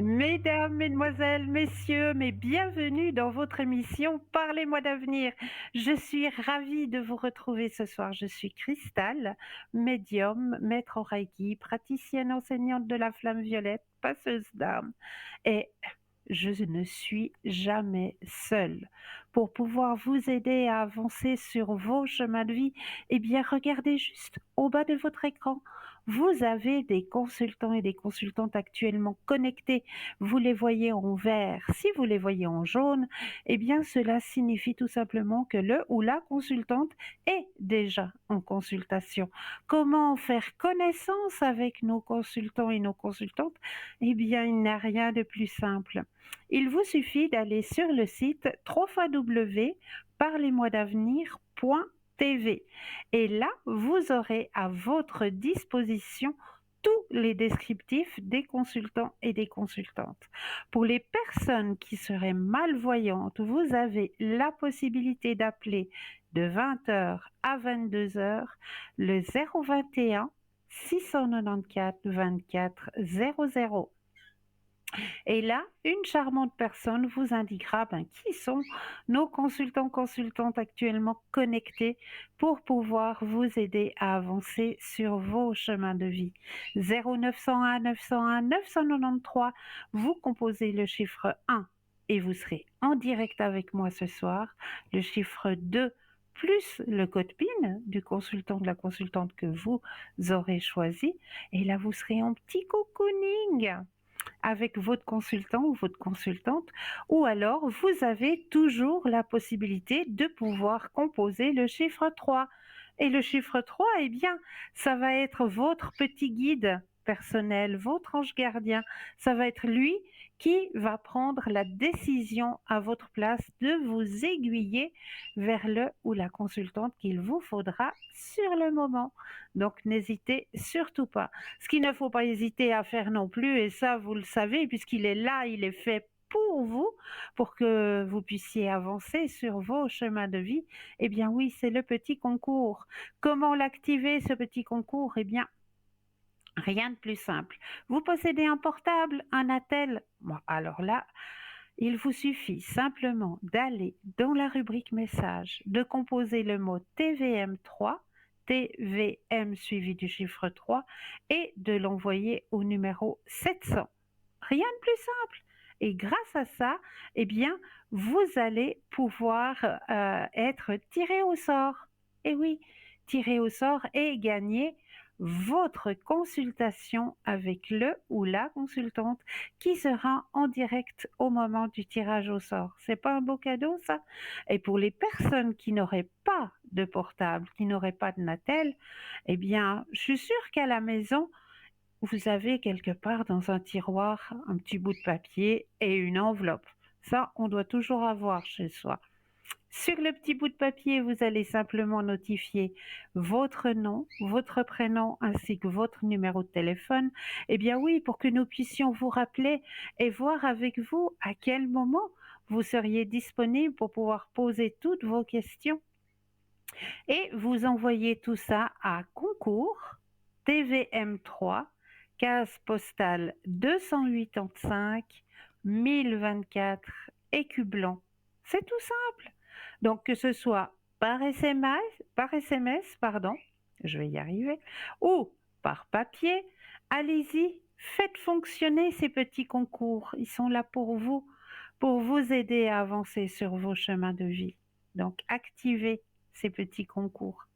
Mesdames, mesdemoiselles, messieurs, mais bienvenue dans votre émission Parlez-moi d'avenir. Je suis ravie de vous retrouver ce soir. Je suis Cristal, médium, maître en Reiki, praticienne enseignante de la flamme violette, passeuse d'âme. Et je ne suis jamais seule. Pour pouvoir vous aider à avancer sur vos chemins de vie, eh bien, regardez juste au bas de votre écran. Vous avez des consultants et des consultantes actuellement connectés. Vous les voyez en vert. Si vous les voyez en jaune, eh bien, cela signifie tout simplement que le ou la consultante est déjà en consultation. Comment faire connaissance avec nos consultants et nos consultantes? Eh bien, il n'y a rien de plus simple. Il vous suffit d'aller sur le site www.parlez-moi-d'avenir.tv et là, vous aurez à votre disposition tous les descriptifs des consultants et des consultantes. Pour les personnes qui seraient malvoyantes, vous avez la possibilité d'appeler de 20h à 22h le 021 694 24 00. Et là, une charmante personne vous indiquera qui sont nos consultants, consultantes actuellement connectés pour pouvoir vous aider à avancer sur vos chemins de vie. 0901 901 993, vous composez le chiffre 1 et vous serez en direct avec moi ce soir. Le chiffre 2 plus le code PIN du consultant, de la consultante que vous aurez choisi. Et là, vous serez en petit cocooning avec votre consultant ou votre consultante, ou alors vous avez toujours la possibilité de pouvoir composer le chiffre 3. Et le chiffre 3, eh bien, ça va être votre petit guide personnel, votre ange gardien. Ça va être lui qui va prendre la décision à votre place de vous aiguiller vers le ou la consultante qu'il vous faudra sur le moment. Donc n'hésitez surtout pas. Ce qu'il ne faut pas hésiter à faire non plus, et ça vous le savez, puisqu'il est là, il est fait pour vous, pour que vous puissiez avancer sur vos chemins de vie, eh bien oui, c'est le petit concours. Comment l'activer, ce petit concours? Eh bien, rien de plus simple. Vous possédez un portable, un attel? Bon, alors là, il vous suffit simplement d'aller dans la rubrique message, de composer le mot TVM3, TVM suivi du chiffre 3, et de l'envoyer au numéro 700. Rien de plus simple. Et grâce à ça, eh bien, vous allez pouvoir être tiré au sort. Et oui, tiré au sort et gagner votre consultation avec le ou la consultante qui sera en direct au moment du tirage au sort. C'est pas un beau cadeau, ça? Et pour les personnes qui n'auraient pas de portable, qui n'auraient pas de Natel, eh bien, je suis sûre qu'à la maison, vous avez quelque part dans un tiroir un petit bout de papier et une enveloppe. Ça, on doit toujours avoir chez soi. Sur le petit bout de papier, vous allez simplement notifier votre nom, votre prénom ainsi que votre numéro de téléphone. Eh bien oui, pour que nous puissions vous rappeler et voir avec vous à quel moment vous seriez disponible pour pouvoir poser toutes vos questions. Et vous envoyez tout ça à concours TVM3, case postale 285 1024 Écu Blanc. C'est tout simple. Donc que ce soit par SMS, pardon, je vais y arriver, ou par papier, allez-y, faites fonctionner ces petits concours. Ils sont là pour vous aider à avancer sur vos chemins de vie. Donc activez ces petits concours.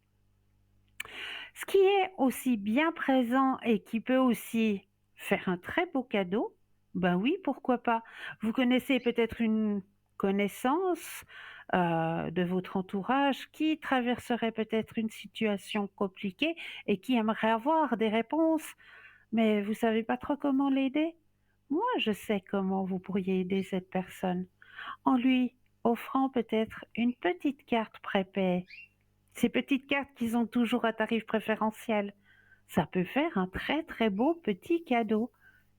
Ce qui est aussi bien présent et qui peut aussi faire un très beau cadeau, ben oui, pourquoi pas. Vous connaissez peut-être une connaissance de votre entourage qui traverserait peut-être une situation compliquée et qui aimerait avoir des réponses, mais vous savez pas trop comment l'aider. Moi, je sais comment vous pourriez aider cette personne en lui offrant peut-être une petite carte prépayée. Ces petites cartes qu'ils ont toujours à tarif préférentiel. Ça peut faire un très très beau petit cadeau.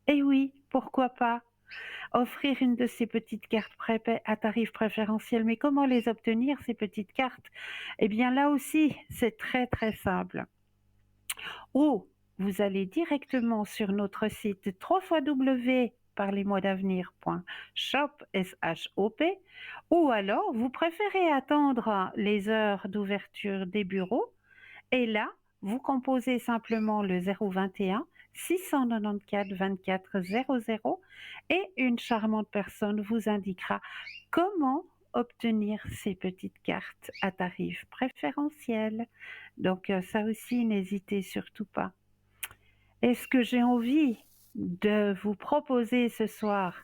Et oui, pourquoi pas offrir une de ces petites cartes à tarif préférentiel. Mais comment les obtenir, ces petites cartes? Eh bien là aussi, c'est très très simple. Ou vous allez directement sur notre site parlesmois-d'avenir.shop, S-H-O-P, ou alors vous préférez attendre les heures d'ouverture des bureaux et là, vous composez simplement le 021 694 24 00 et une charmante personne vous indiquera comment obtenir ces petites cartes à tarif préférentiel. Donc ça aussi, n'hésitez surtout pas. Et ce que j'ai envie de vous proposer ce soir,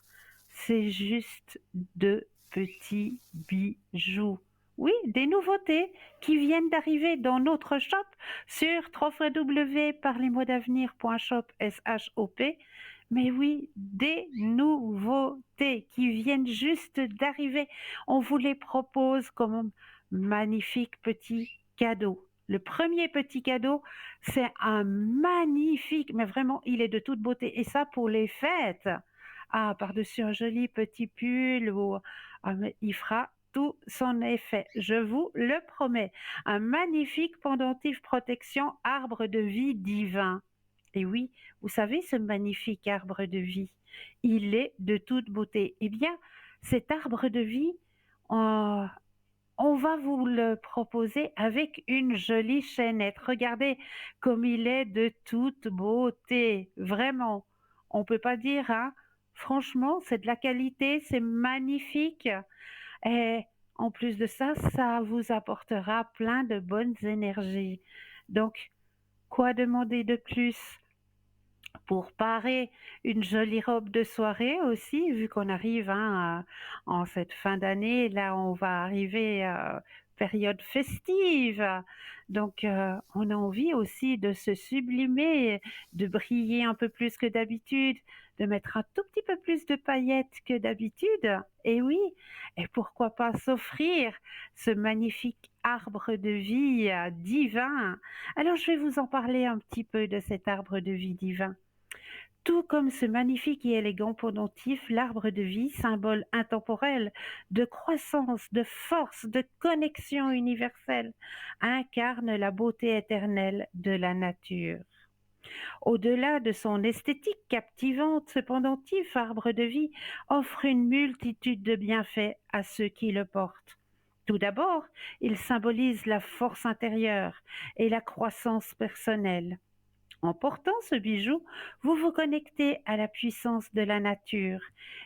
c'est juste de petits bijoux. Oui, des nouveautés qui viennent d'arriver dans notre shop sur www.parlesmois-d'avenir.shop, S-H-O-P. Mais oui, des nouveautés qui viennent juste d'arriver. On vous les propose comme magnifique petit cadeau. Le premier petit cadeau, c'est un magnifique, mais vraiment, il est de toute beauté. Et ça pour les fêtes. Ah, par-dessus un joli petit pull, mais il fera tout son effet, je vous le promets. Un magnifique pendentif protection arbre de vie divin. Et oui, vous savez, ce magnifique arbre de vie, il est de toute beauté. Eh bien, cet arbre de vie, on va vous le proposer avec une jolie chaînette. Regardez comme il est de toute beauté. Vraiment, on ne peut pas dire, hein. Franchement, c'est de la qualité, c'est magnifique. Et en plus de ça, ça vous apportera plein de bonnes énergies. Donc, quoi demander de plus? Pour parer une jolie robe de soirée aussi, vu qu'on arrive en cette fin d'année, là on va arriver période festive. Donc on a envie aussi de se sublimer, de briller un peu plus que d'habitude, de mettre un tout petit peu plus de paillettes que d'habitude. Et oui, et pourquoi pas s'offrir ce magnifique arbre de vie divin. Alors je vais vous en parler un petit peu de cet arbre de vie divin. Tout comme ce magnifique et élégant pendentif, l'arbre de vie, symbole intemporel de croissance, de force, de connexion universelle, incarne la beauté éternelle de la nature. Au-delà de son esthétique captivante, ce pendentif arbre de vie offre une multitude de bienfaits à ceux qui le portent. Tout d'abord, il symbolise la force intérieure et la croissance personnelle. En portant ce bijou, vous vous connectez à la puissance de la nature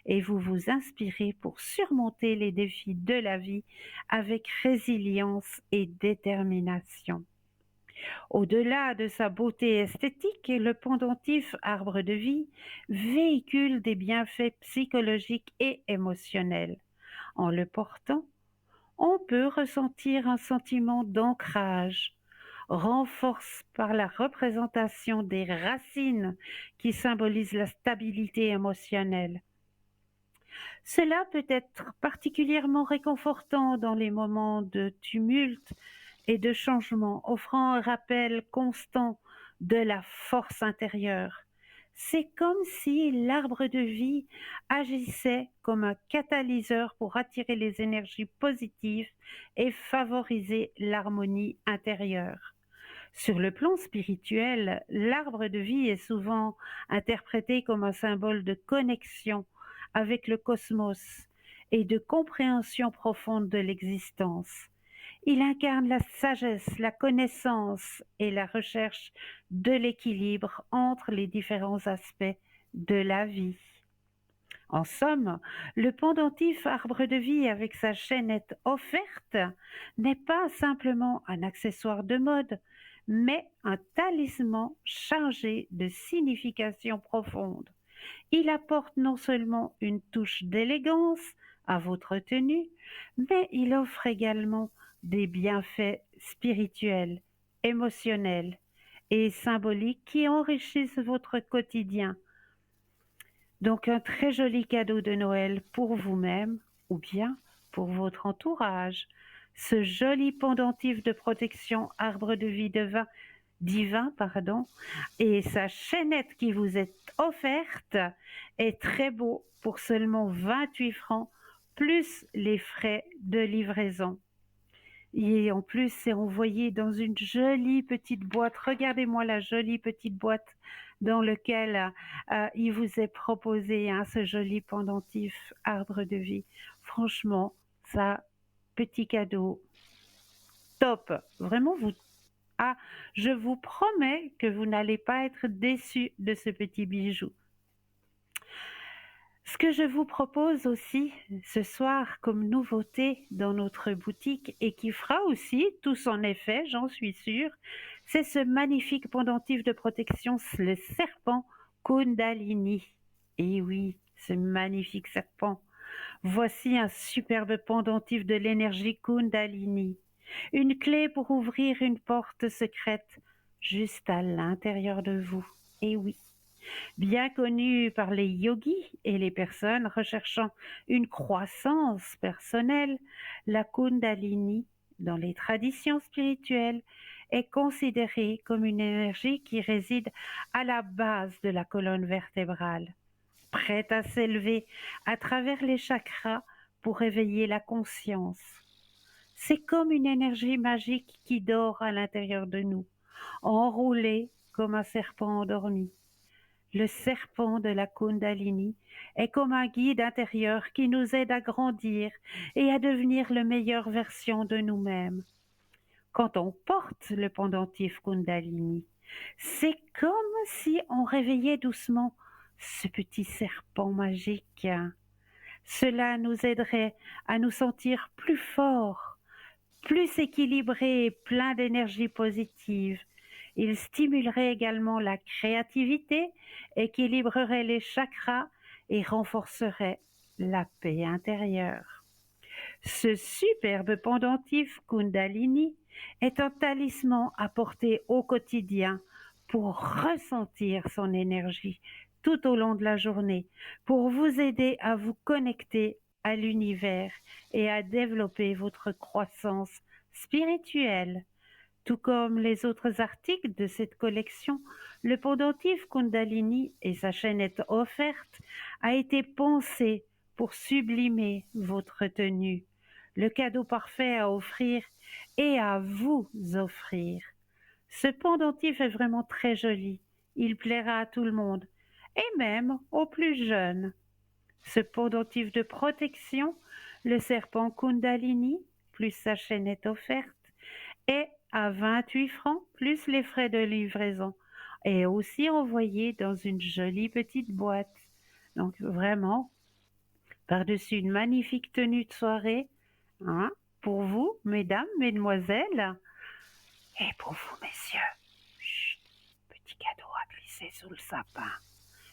et vous vous inspirez pour surmonter les défis de la vie avec résilience et détermination. Au-delà de sa beauté esthétique, le pendentif arbre de vie véhicule des bienfaits psychologiques et émotionnels. En le portant, on peut ressentir un sentiment d'ancrage, renforce par la représentation des racines qui symbolisent la stabilité émotionnelle. Cela peut être particulièrement réconfortant dans les moments de tumulte et de changement, offrant un rappel constant de la force intérieure. C'est comme si l'arbre de vie agissait comme un catalyseur pour attirer les énergies positives et favoriser l'harmonie intérieure. Sur le plan spirituel, l'arbre de vie est souvent interprété comme un symbole de connexion avec le cosmos et de compréhension profonde de l'existence. Il incarne la sagesse, la connaissance et la recherche de l'équilibre entre les différents aspects de la vie. En somme, le pendentif arbre de vie avec sa chaînette offerte n'est pas simplement un accessoire de mode, mais un talisman chargé de signification profonde. Il apporte non seulement une touche d'élégance à votre tenue, mais il offre également des bienfaits spirituels, émotionnels et symboliques qui enrichissent votre quotidien. Donc un très joli cadeau de Noël pour vous-même ou bien pour votre entourage. Ce joli pendentif de protection arbre de vie divin, et sa chaînette qui vous est offerte est très beau pour seulement 28 francs plus les frais de livraison. Et en plus, c'est envoyé dans une jolie petite boîte. Regardez-moi la jolie petite boîte dans lequel il vous est proposé ce joli pendentif arbre de vie. Franchement, ça, petit cadeau, top. Vraiment, je vous promets que vous n'allez pas être déçus de ce petit bijou. Ce que je vous propose aussi ce soir comme nouveauté dans notre boutique et qui fera aussi tout son effet, j'en suis sûre, c'est ce magnifique pendentif de protection, le serpent Kundalini. Et oui, ce magnifique serpent. Voici un superbe pendentif de l'énergie Kundalini. Une clé pour ouvrir une porte secrète juste à l'intérieur de vous. Et oui, bien connu par les yogis et les personnes recherchant une croissance personnelle, la Kundalini, dans les traditions spirituelles, est considérée comme une énergie qui réside à la base de la colonne vertébrale, prête à s'élever à travers les chakras pour réveiller la conscience. C'est comme une énergie magique qui dort à l'intérieur de nous, enroulée comme un serpent endormi. Le serpent de la Kundalini est comme un guide intérieur qui nous aide à grandir et à devenir la meilleure version de nous-mêmes. Quand on porte le pendentif Kundalini, c'est comme si on réveillait doucement ce petit serpent magique. Cela nous aiderait à nous sentir plus forts, plus équilibrés et pleins d'énergie positive. Il stimulerait également la créativité, équilibrerait les chakras et renforcerait la paix intérieure. Ce superbe pendentif Kundalini est un talisman à porter au quotidien pour ressentir son énergie tout au long de la journée, pour vous aider à vous connecter à l'univers et à développer votre croissance spirituelle. Tout comme les autres articles de cette collection, le pendentif Kundalini et sa chaînette offerte a été pensé pour sublimer votre tenue, le cadeau parfait à offrir et à vous offrir. Ce pendentif est vraiment très joli, il plaira à tout le monde, et même aux plus jeunes. Ce pendentif de protection, le serpent Kundalini, plus sa chaînette offerte, est à 28 francs plus les frais de livraison et aussi envoyé dans une jolie petite boîte. Donc vraiment, par-dessus une magnifique tenue de soirée, hein, pour vous, mesdames, mesdemoiselles, et pour vous, messieurs. Chut, petit cadeau à glisser sous le sapin.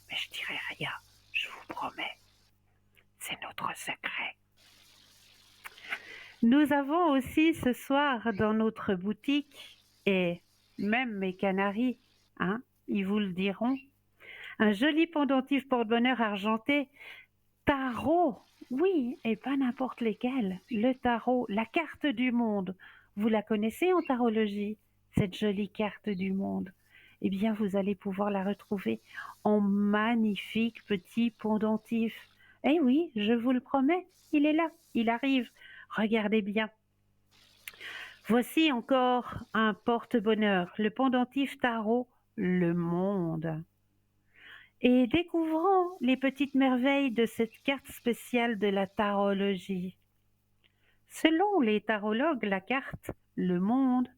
Mais je dirai rien, je vous promets. C'est notre secret. Nous avons aussi ce soir dans notre boutique, et même mes canaris, hein, ils vous le diront, un joli pendentif porte-bonheur argenté, tarot, oui, et pas n'importe lesquels, le tarot, la carte du monde. Vous la connaissez en tarologie, cette jolie carte du monde? Eh bien, vous allez pouvoir la retrouver en magnifique petit pendentif. Eh oui, je vous le promets, il est là, il arrive. Regardez bien. Voici encore un porte-bonheur, le pendentif tarot, le monde. Et découvrons les petites merveilles de cette carte spéciale de la tarologie. Selon les tarologues, la carte, le monde,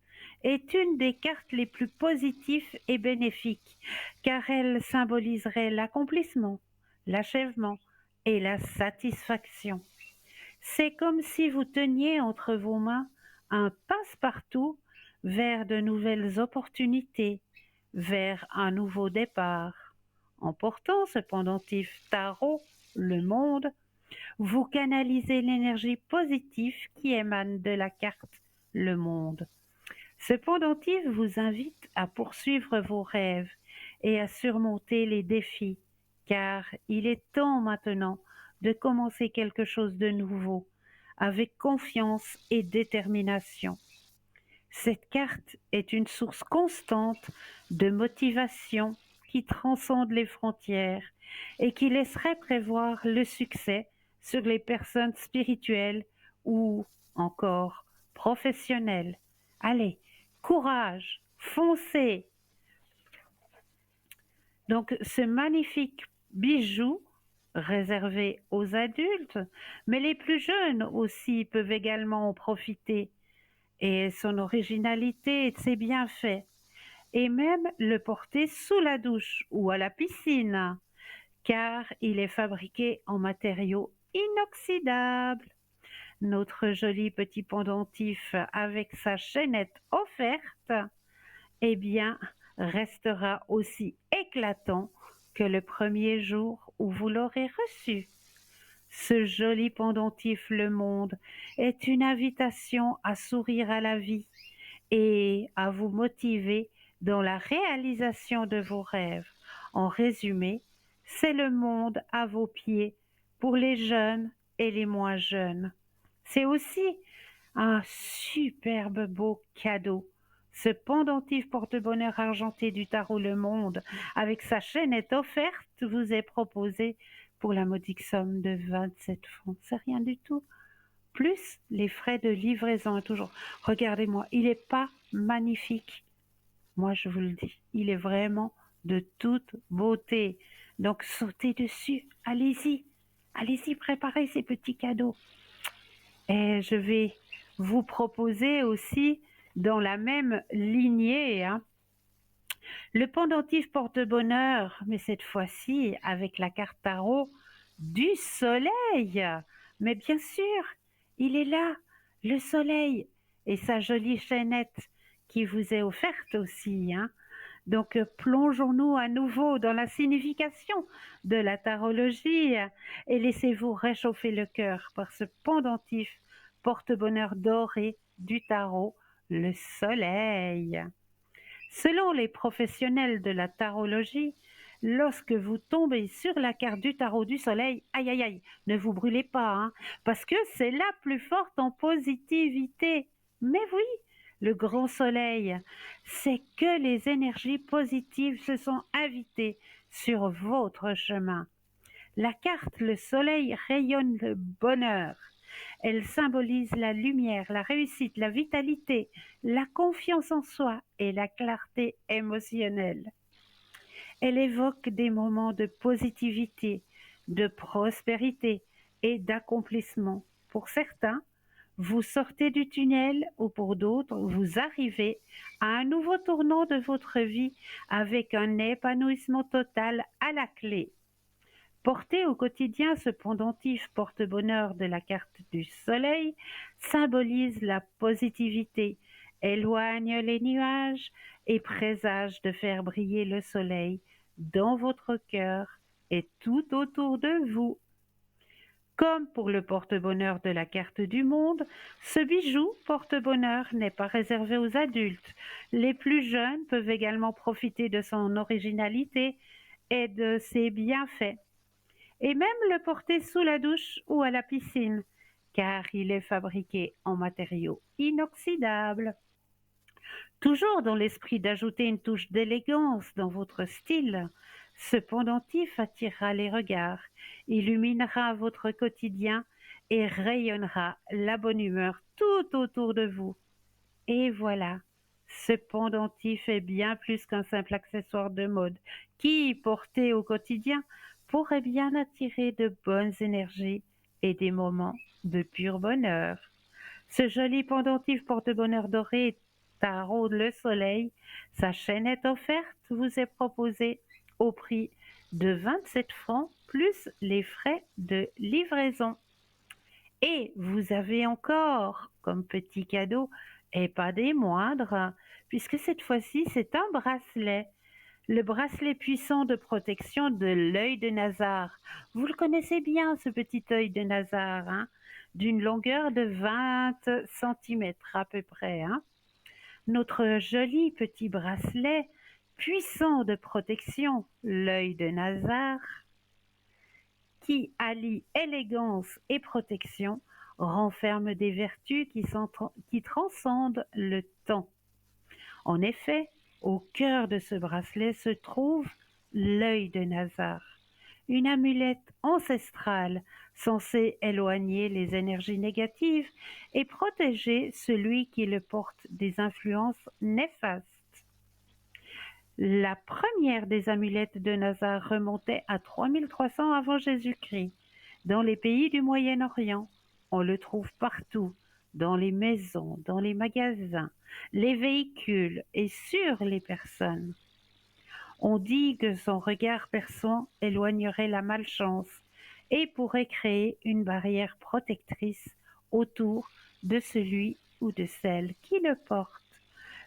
est une des cartes les plus positives et bénéfiques, car elle symboliserait l'accomplissement, l'achèvement et la satisfaction. C'est comme si vous teniez entre vos mains un passe-partout vers de nouvelles opportunités, vers un nouveau départ. En portant ce pendentif tarot, le monde, vous canalisez l'énergie positive qui émane de la carte, le monde. Ce pendentif vous invite à poursuivre vos rêves et à surmonter les défis, car il est temps maintenant de commencer quelque chose de nouveau, avec confiance et détermination. Cette carte est une source constante de motivation qui transcende les frontières et qui laisserait prévoir le succès sur les personnes spirituelles ou encore professionnelles. Allez, courage, foncez! Donc ce magnifique bijou réservé aux adultes, mais les plus jeunes aussi peuvent également en profiter, et son originalité et ses bienfaits, et même le porter sous la douche ou à la piscine, car il est fabriqué en matériaux inoxydables. Notre joli petit pendentif avec sa chaînette offerte, eh bien, restera aussi éclatant que le premier jour où vous l'aurez reçu. Ce joli pendentif Le Monde est une invitation à sourire à la vie et à vous motiver dans la réalisation de vos rêves. En résumé, c'est le monde à vos pieds pour les jeunes et les moins jeunes. C'est aussi un superbe beau cadeau. Ce pendentif porte-bonheur argenté du tarot Le Monde avec sa chaînette offerte vous est proposé pour la modique somme de 27 francs. C'est rien du tout. Plus les frais de livraison toujours. Regardez-moi, il n'est pas magnifique. Moi, je vous le dis, il est vraiment de toute beauté. Donc, sautez dessus. Allez-y. Allez-y, préparez ces petits cadeaux. Et je vais vous proposer aussi, dans la même lignée, le pendentif porte-bonheur, mais cette fois-ci avec la carte tarot du soleil. Mais bien sûr, il est là, le soleil, et sa jolie chaînette qui vous est offerte aussi. Donc plongeons-nous à nouveau dans la signification de la tarologie et laissez-vous réchauffer le cœur par ce pendentif porte-bonheur doré du tarot, le soleil. Selon les professionnels de la tarologie, lorsque vous tombez sur la carte du tarot du soleil, aïe aïe aïe, ne vous brûlez pas, parce que c'est la plus forte en positivité. Mais oui, le grand soleil, c'est que les énergies positives se sont invitées sur votre chemin. La carte le soleil rayonne le bonheur. Elle symbolise la lumière, la réussite, la vitalité, la confiance en soi et la clarté émotionnelle. Elle évoque des moments de positivité, de prospérité et d'accomplissement. Pour certains, vous sortez du tunnel ou pour d'autres, vous arrivez à un nouveau tournant de votre vie avec un épanouissement total à la clé. Porter au quotidien ce pendentif porte-bonheur de la carte du soleil symbolise la positivité, éloigne les nuages et présage de faire briller le soleil dans votre cœur et tout autour de vous. Comme pour le porte-bonheur de la carte du monde, ce bijou porte-bonheur n'est pas réservé aux adultes. Les plus jeunes peuvent également profiter de son originalité et de ses bienfaits, et même le porter sous la douche ou à la piscine, car il est fabriqué en matériaux inoxydables. Toujours dans l'esprit d'ajouter une touche d'élégance dans votre style, ce pendentif attirera les regards, illuminera votre quotidien et rayonnera la bonne humeur tout autour de vous. Et voilà, ce pendentif est bien plus qu'un simple accessoire de mode qui, porté au quotidien, pourrait bien attirer de bonnes énergies et des moments de pur bonheur. Ce joli pendentif porte-bonheur doré tarot le soleil, sa chaînette offerte vous est proposée au prix de 27 francs plus les frais de livraison. Et vous avez encore, comme petit cadeau, et pas des moindres, puisque cette fois-ci c'est un bracelet. Le bracelet puissant de protection de l'œil de Nazar. Vous le connaissez bien, ce petit œil de Nazar, d'une longueur de 20 centimètres à peu près. Notre joli petit bracelet puissant de protection, l'œil de Nazar, qui allie élégance et protection, renferme des vertus qui transcendent le temps. En effet, au cœur de ce bracelet se trouve l'œil de Nazar, une amulette ancestrale censée éloigner les énergies négatives et protéger celui qui le porte des influences néfastes. La première des amulettes de Nazar remontait à 3300 avant Jésus-Christ, dans les pays du Moyen-Orient. On le trouve partout, dans les maisons, dans les magasins, les véhicules et sur les personnes. On dit que son regard perçant éloignerait la malchance et pourrait créer une barrière protectrice autour de celui ou de celle qui le porte.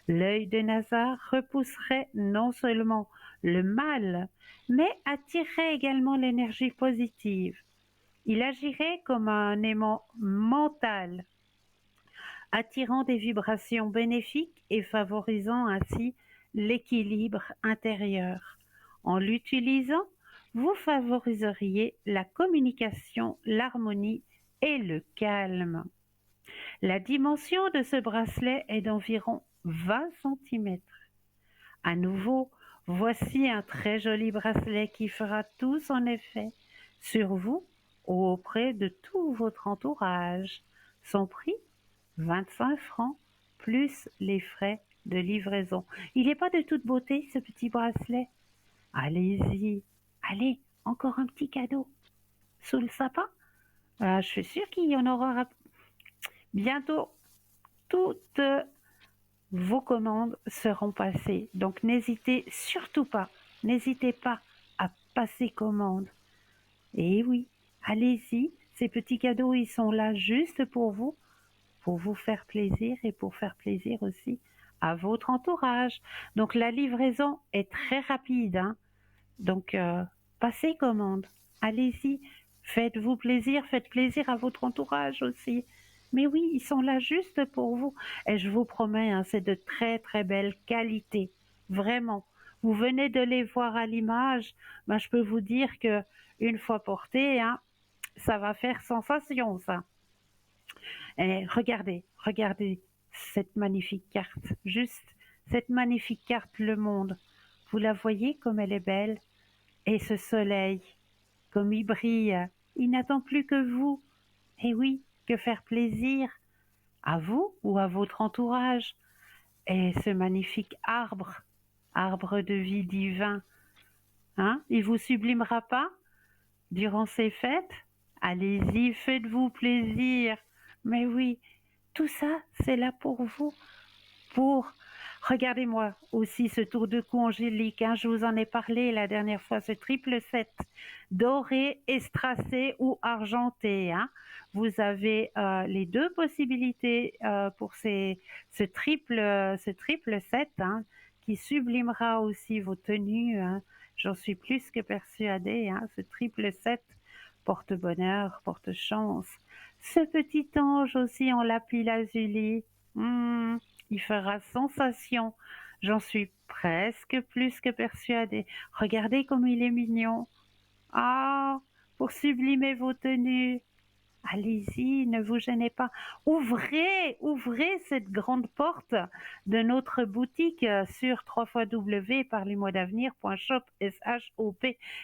L'œil de Nazar repousserait non seulement le mal, mais attirerait également l'énergie positive. Il agirait comme un aimant mental, attirant des vibrations bénéfiques et favorisant ainsi l'équilibre intérieur. En l'utilisant, vous favoriseriez la communication, l'harmonie et le calme. La dimension de ce bracelet est d'environ 20 cm. À nouveau, voici un très joli bracelet qui fera tout son effet sur vous ou auprès de tout votre entourage. Son prix, 25 francs, plus les frais de livraison. Il n'est pas de toute beauté, ce petit bracelet. Allez-y, allez, encore un petit cadeau. Sous le sapin, je suis sûre qu'il y en aura bientôt. Toutes vos commandes seront passées. Donc n'hésitez surtout pas, n'hésitez pas à passer commande. Et oui, allez-y, ces petits cadeaux, ils sont là juste pour vous faire plaisir et pour faire plaisir aussi à votre entourage. Donc la livraison est très rapide, hein. Donc passez commande, allez-y, faites-vous plaisir, faites plaisir à votre entourage aussi. Mais oui, ils sont là juste pour vous. Et je vous promets, hein, c'est de très très belle qualité, vraiment. Vous venez de les voir à l'image, ben, je peux vous dire que une fois porté, hein, ça va faire sensation, ça. Et regardez, regardez cette magnifique carte, juste cette magnifique carte Le Monde. Vous la voyez comme elle est belle? Et ce soleil, comme il brille, il n'attend plus que vous. Et oui, que faire plaisir à vous ou à votre entourage. Et ce magnifique arbre, arbre de vie divin, hein, il vous sublimera pas durant ces fêtes? Allez-y, faites-vous plaisir. Mais oui, tout ça, c'est là pour vous, pour... Regardez-moi aussi ce tour de cou angélique, hein, je vous en ai parlé la dernière fois, ce triple 7, doré, estracé ou argenté. Hein. Vous avez les deux possibilités pour ce triple 7 hein, qui sublimera aussi vos tenues. Hein. J'en suis plus que persuadée. Hein. Ce triple 7 porte bonheur, porte chance. Ce petit ange aussi en lapis lazuli. Il fera sensation. J'en suis presque plus que persuadée. Regardez comme il est mignon. Ah, pour sublimer vos tenues. Allez-y, ne vous gênez pas. Ouvrez, ouvrez cette grande porte de notre boutique sur www.parlez-moi-d'avenir.shop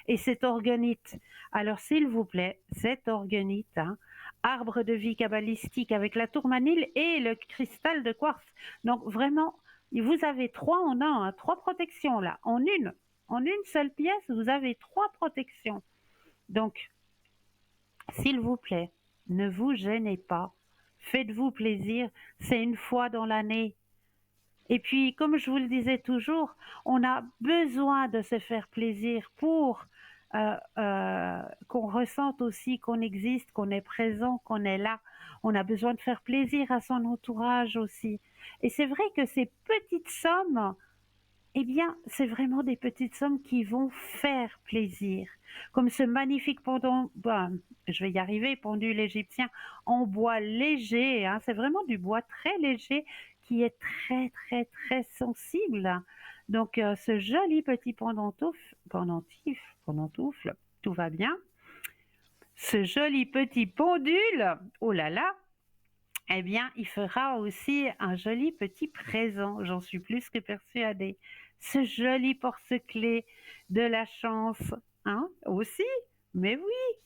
et cet organite. Alors s'il vous plaît, cet organite, hein, arbre de vie kabbalistique avec la tourmaline et le cristal de quartz. Donc vraiment, vous avez 3 en un, hein, 3 protections là, en une seule pièce, vous avez 3 protections. Donc, s'il vous plaît, ne vous gênez pas, faites-vous plaisir, c'est une fois dans l'année. Et puis, comme je vous le disais toujours, on a besoin de se faire plaisir pour qu'on ressente aussi qu'on existe, qu'on est présent, qu'on est là. On a besoin de faire plaisir à son entourage aussi. Et c'est vrai que ces petites sommes, eh bien, c'est vraiment des petites sommes qui vont faire plaisir. Comme ce magnifique pendant, je vais y arriver, pendule égyptien en bois léger. Hein, c'est vraiment du bois très léger qui est très, très, très sensible. Donc, ce joli petit pendentoufle, tout va bien. Ce joli petit pendule, oh là là, eh bien, il fera aussi un joli petit présent, j'en suis plus que persuadée. Ce joli porte-clés de la chance, hein, aussi. Mais oui,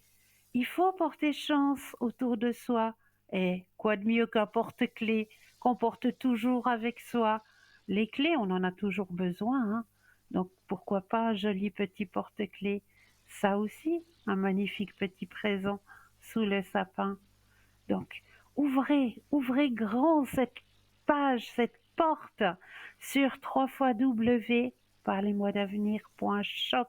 il faut porter chance autour de soi. Et quoi de mieux qu'un porte-clés qu'on porte toujours avec soi? Les clés, on en a toujours besoin, hein. Donc pourquoi pas un joli petit porte-clés? Ça aussi, un magnifique petit présent sous le sapin. Donc ouvrez grand cette page, cette porte sur www parlez-moi d'avenir.shop,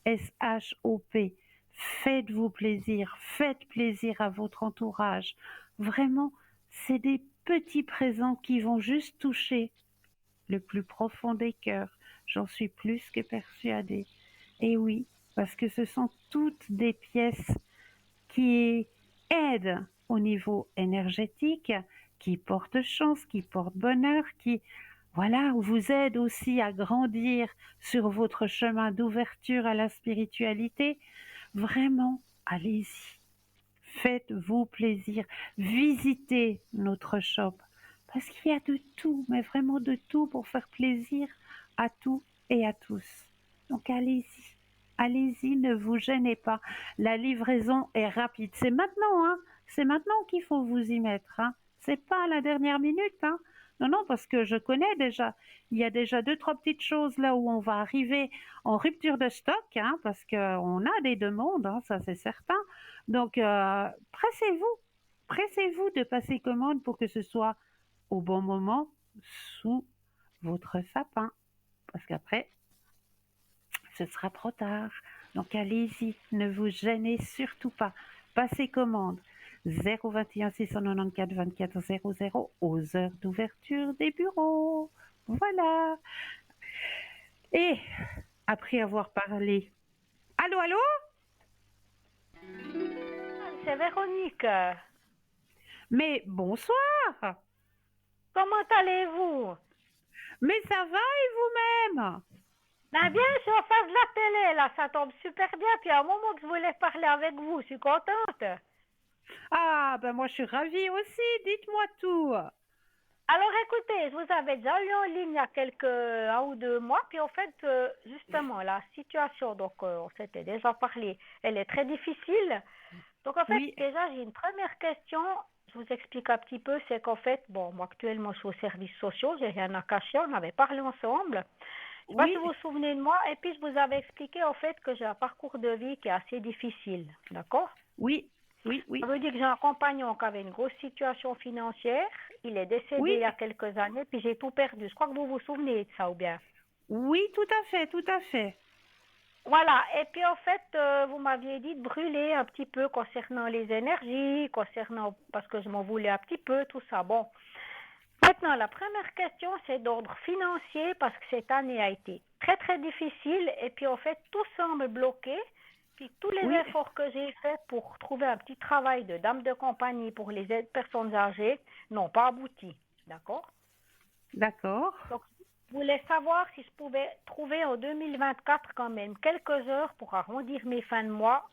S-H-O-P. Faites-vous plaisir, faites plaisir à votre entourage. Vraiment, c'est des petits présents qui vont juste toucher le plus profond des cœurs. J'en suis plus que persuadée. Et oui, parce que ce sont toutes des pièces qui aident au niveau énergétique, qui portent chance, qui portent bonheur, qui voilà, vous aident aussi à grandir sur votre chemin d'ouverture à la spiritualité. Vraiment, allez-y. Faites-vous plaisir. Visitez notre shop. Parce qu'il y a de tout, mais vraiment de tout pour faire plaisir à tout et à tous. Donc allez-y. Allez-y, ne vous gênez pas. La livraison est rapide. C'est maintenant, hein. C'est maintenant qu'il faut vous y mettre, hein. C'est pas à la dernière minute, hein. Non, non, parce que je connais déjà. Il y a déjà 2, 3 petites choses là où on va arriver en rupture de stock, hein, parce qu'on a des demandes, hein, ça c'est certain. Donc, pressez-vous de passer commande pour que ce soit au bon moment sous votre sapin, parce qu'après, ce sera trop tard. Donc, allez-y, ne vous gênez surtout pas. Passez commande 021 694 24 00 aux heures d'ouverture des bureaux. Voilà. Et après avoir parlé... Allô, allô? C'est Véronique. Mais bonsoir! Comment allez-vous? Mais ça va et vous-même? Ben bien, je suis en face de la télé, là, ça tombe super bien. Puis à un moment que je voulais parler avec vous, je suis contente. Ah, ben moi je suis ravie aussi, dites-moi tout. Alors écoutez, je vous avais déjà eu en ligne il y a un ou 2 mois. Puis en fait, justement, la situation, donc on s'était déjà parlé, elle est très difficile. Donc en fait, Oui, déjà, j'ai une première question. Je vous explique un petit peu. C'est qu'en fait, bon, moi actuellement, je suis au service social, j'ai rien à cacher. On avait parlé ensemble. Je sais pas si oui, vous vous souvenez de moi. Et puis, je vous avais expliqué en fait que j'ai un parcours de vie qui est assez difficile. D'accord? oui, oui, Ça oui, veut dire que j'ai un compagnon qui avait une grosse situation financière. Il est décédé il oui, y a quelques années, puis j'ai tout perdu. Je crois que vous vous souvenez de ça ou bien? oui, tout à fait, tout à fait. Voilà. Et puis en fait, vous m'aviez dit de brûler un petit peu concernant les énergies, concernant parce que je m'en voulais un petit peu, tout ça. Bon. Maintenant, la première question, c'est d'ordre financier parce que cette année a été très très difficile et puis en fait, tout semble bloqué. Puis tous les Oui, efforts que j'ai faits pour trouver un petit travail de dame de compagnie pour les personnes âgées n'ont pas abouti. D'accord? d'accord. Donc, je voulais savoir si je pouvais trouver en 2024 quand même quelques heures pour arrondir mes fins de mois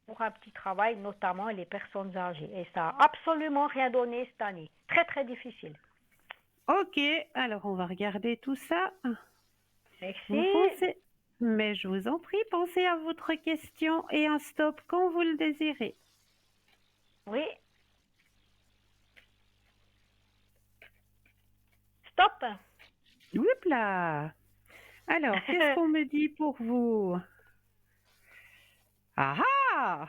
pour un petit travail, notamment les personnes âgées. Et ça n'a absolument rien donné cette année. Très très difficile. Ok, alors on va regarder tout ça. Vous Merci. pensez, mais je vous en prie, pensez à votre question et un stop quand vous le désirez. Oui, stop. Oups là. Alors, qu'est-ce qu'on me dit pour vous? Ah ah!